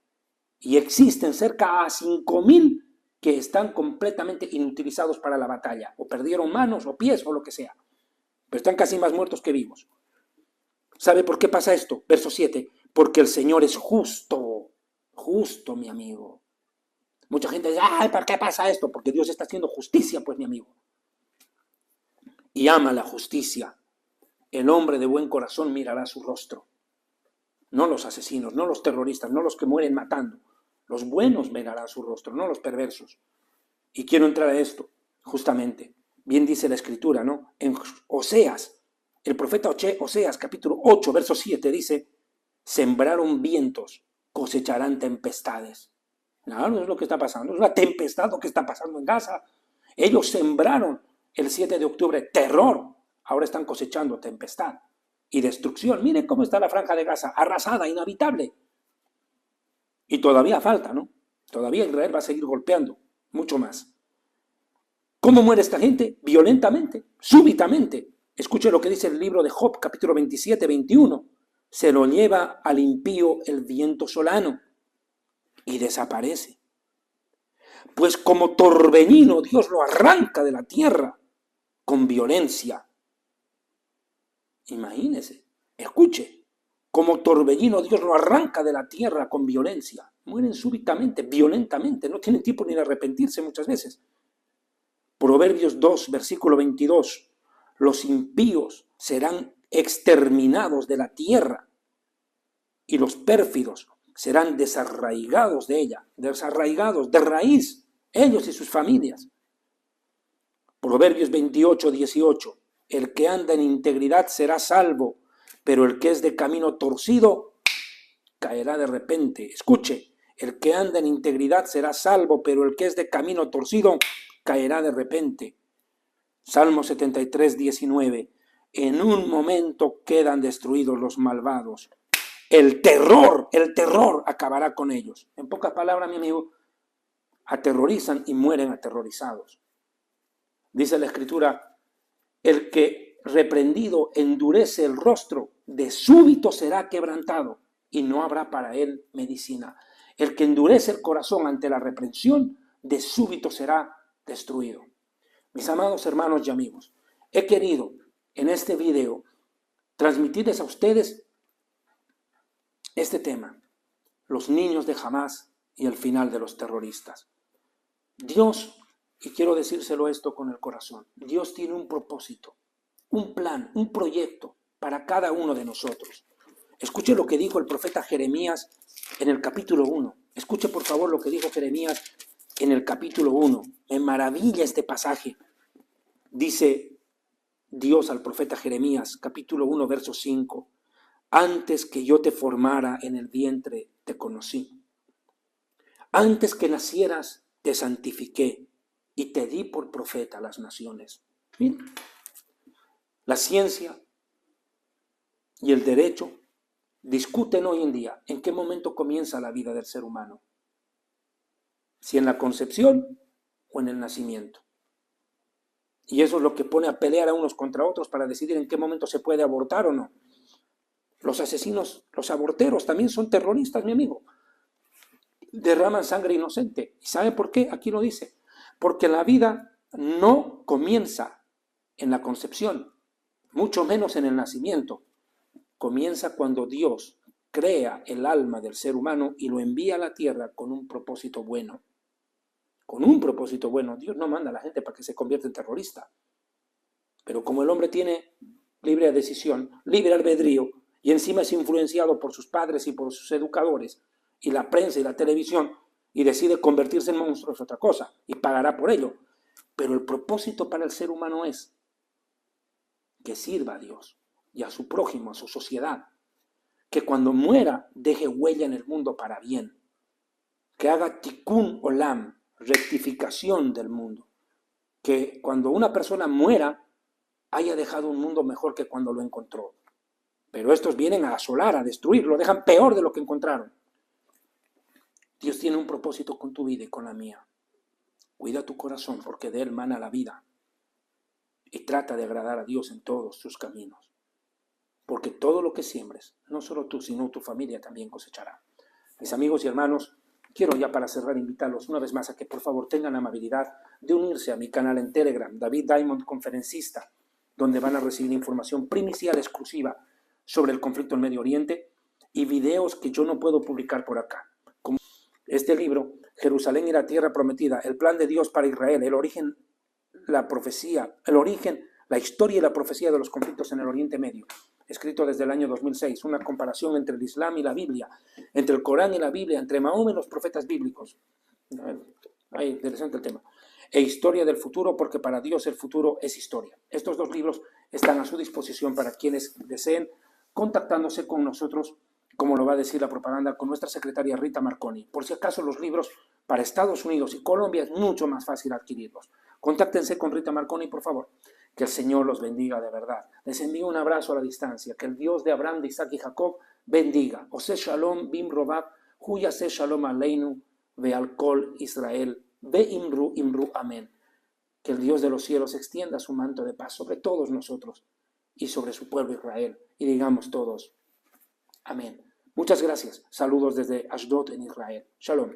Y existen cerca a 5.000 que están completamente inutilizados para la batalla. O perdieron manos o pies o lo que sea. Pero están casi más muertos que vivos. ¿Sabe por qué pasa esto? Verso 7. Porque el Señor es justo. Justo, mi amigo. Mucha gente dice, ay, ¿por qué pasa esto? Porque Dios está haciendo justicia, pues, mi amigo. Y ama la justicia. El hombre de buen corazón mirará su rostro. No los asesinos, no los terroristas, no los que mueren matando. Los buenos mirarán su rostro, no los perversos. Y quiero entrar a esto, justamente. Bien dice la Escritura, ¿no? En Oseas, el profeta Oseas, capítulo 8, verso 7, dice, sembraron vientos, cosecharán tempestades. No es lo que está pasando, es una tempestad lo que está pasando en Gaza. Ellos sembraron el 7 de octubre terror, ahora están cosechando tempestad y destrucción. Miren cómo está la franja de Gaza, arrasada, inhabitable. Y todavía falta, ¿no? Todavía Israel va a seguir golpeando, mucho más. ¿Cómo muere esta gente? Violentamente, súbitamente. Escuche lo que dice el libro de Job, capítulo 27, 21. Se lo lleva al impío el viento solano y desaparece. Pues como torbellino Dios lo arranca de la tierra con violencia. Imagínese, escuche, como torbellino Dios lo arranca de la tierra con violencia. Mueren súbitamente, violentamente, no tienen tiempo ni de arrepentirse muchas veces. Proverbios 2, versículo 22. Los impíos serán exterminados de la tierra y los pérfidos serán desarraigados de ella, desarraigados de raíz, ellos y sus familias. Proverbios 28, 18. El que anda en integridad será salvo, pero el que es de camino torcido caerá de repente. Escuche, el que anda en integridad será salvo, pero el que es de camino torcido caerá de repente. Salmo 73, 19. En un momento quedan destruidos los malvados. El terror acabará con ellos. En pocas palabras, mi amigo, aterrorizan y mueren aterrorizados. Dice la Escritura, el que reprendido endurece el rostro, de súbito será quebrantado y no habrá para él medicina. El que endurece el corazón ante la reprensión, de súbito será destruido. Mis amados hermanos y amigos, he querido en este video transmitirles a ustedes este tema, los niños de Hamas y el final de los terroristas. Dios, y quiero decírselo esto con el corazón, Dios tiene un propósito, un plan, un proyecto para cada uno de nosotros. Escuche lo que dijo el profeta Jeremías en el capítulo 1. Escuche por favor lo que dijo Jeremías en el capítulo 1. Me maravilla este pasaje. Dice Dios al profeta Jeremías, capítulo 1, verso 5. Antes que yo te formara en el vientre, te conocí. Antes que nacieras, te santifiqué y te di por profeta a las naciones. Miren, la ciencia y el derecho discuten hoy en día en qué momento comienza la vida del ser humano. Si en la concepción o en el nacimiento. Y eso es lo que pone a pelear a unos contra otros para decidir en qué momento se puede abortar o no. Los asesinos, los aborteros también son terroristas, mi amigo. Derraman sangre inocente. ¿Y sabe por qué? Aquí lo dice. Porque la vida no comienza en la concepción, mucho menos en el nacimiento. comienza cuando Dios crea el alma del ser humano y lo envía a la tierra con un propósito bueno. Con un propósito bueno. Dios no manda a la gente para que se convierta en terrorista. Pero como el hombre tiene libre decisión, libre albedrío, y encima es influenciado por sus padres y por sus educadores, y la prensa y la televisión, y decide convertirse en monstruo, es otra cosa, y pagará por ello. Pero el propósito para el ser humano es que sirva a Dios y a su prójimo, a su sociedad, que cuando muera deje huella en el mundo para bien, que haga tikkun olam, rectificación del mundo, que cuando una persona muera haya dejado un mundo mejor que cuando lo encontró. Pero estos vienen a asolar, a destruir, lo dejan peor de lo que encontraron. Dios tiene un propósito con tu vida y con la mía. Cuida tu corazón porque de él mana la vida. Y trata de agradar a Dios en todos tus caminos. Porque todo lo que siembres, no solo tú, sino tu familia también cosechará. Mis amigos y hermanos, quiero ya para cerrar invitarlos una vez más a que por favor tengan la amabilidad de unirse a mi canal en Telegram, David Diamond Conferencista, donde van a recibir información primicial exclusiva sobre el conflicto en Medio Oriente y videos que yo no puedo publicar por acá. Como este libro, Jerusalén y la Tierra Prometida, el plan de Dios para Israel, el origen, la profecía, la historia y la profecía de los conflictos en el Oriente Medio, escrito desde el año 2006, una comparación entre el Islam y la Biblia, entre el Corán y la Biblia, entre Mahoma y los profetas bíblicos. Ahí, interesante el tema. E historia del futuro, porque para Dios el futuro es historia. Estos dos libros están a su disposición para quienes deseen, contactándose con nosotros, como lo va a decir la propaganda, con nuestra secretaria Rita Marconi. Por si acaso los libros para Estados Unidos y Colombia es mucho más fácil adquirirlos. Contáctense con Rita Marconi, por favor. Que el Señor los bendiga de verdad. Les envío un abrazo a la distancia. Que el Dios de Abraham, de Isaac y Jacob bendiga. Ose Shalom Bim Robab, Huya Se Shalom Aleinu, Veal Kol Israel, Ve Imru, amén. Que el Dios de los cielos extienda su manto de paz sobre todos nosotros y sobre su pueblo Israel. Y digamos todos, amén. Muchas gracias. Saludos desde Ashdod en Israel. Shalom.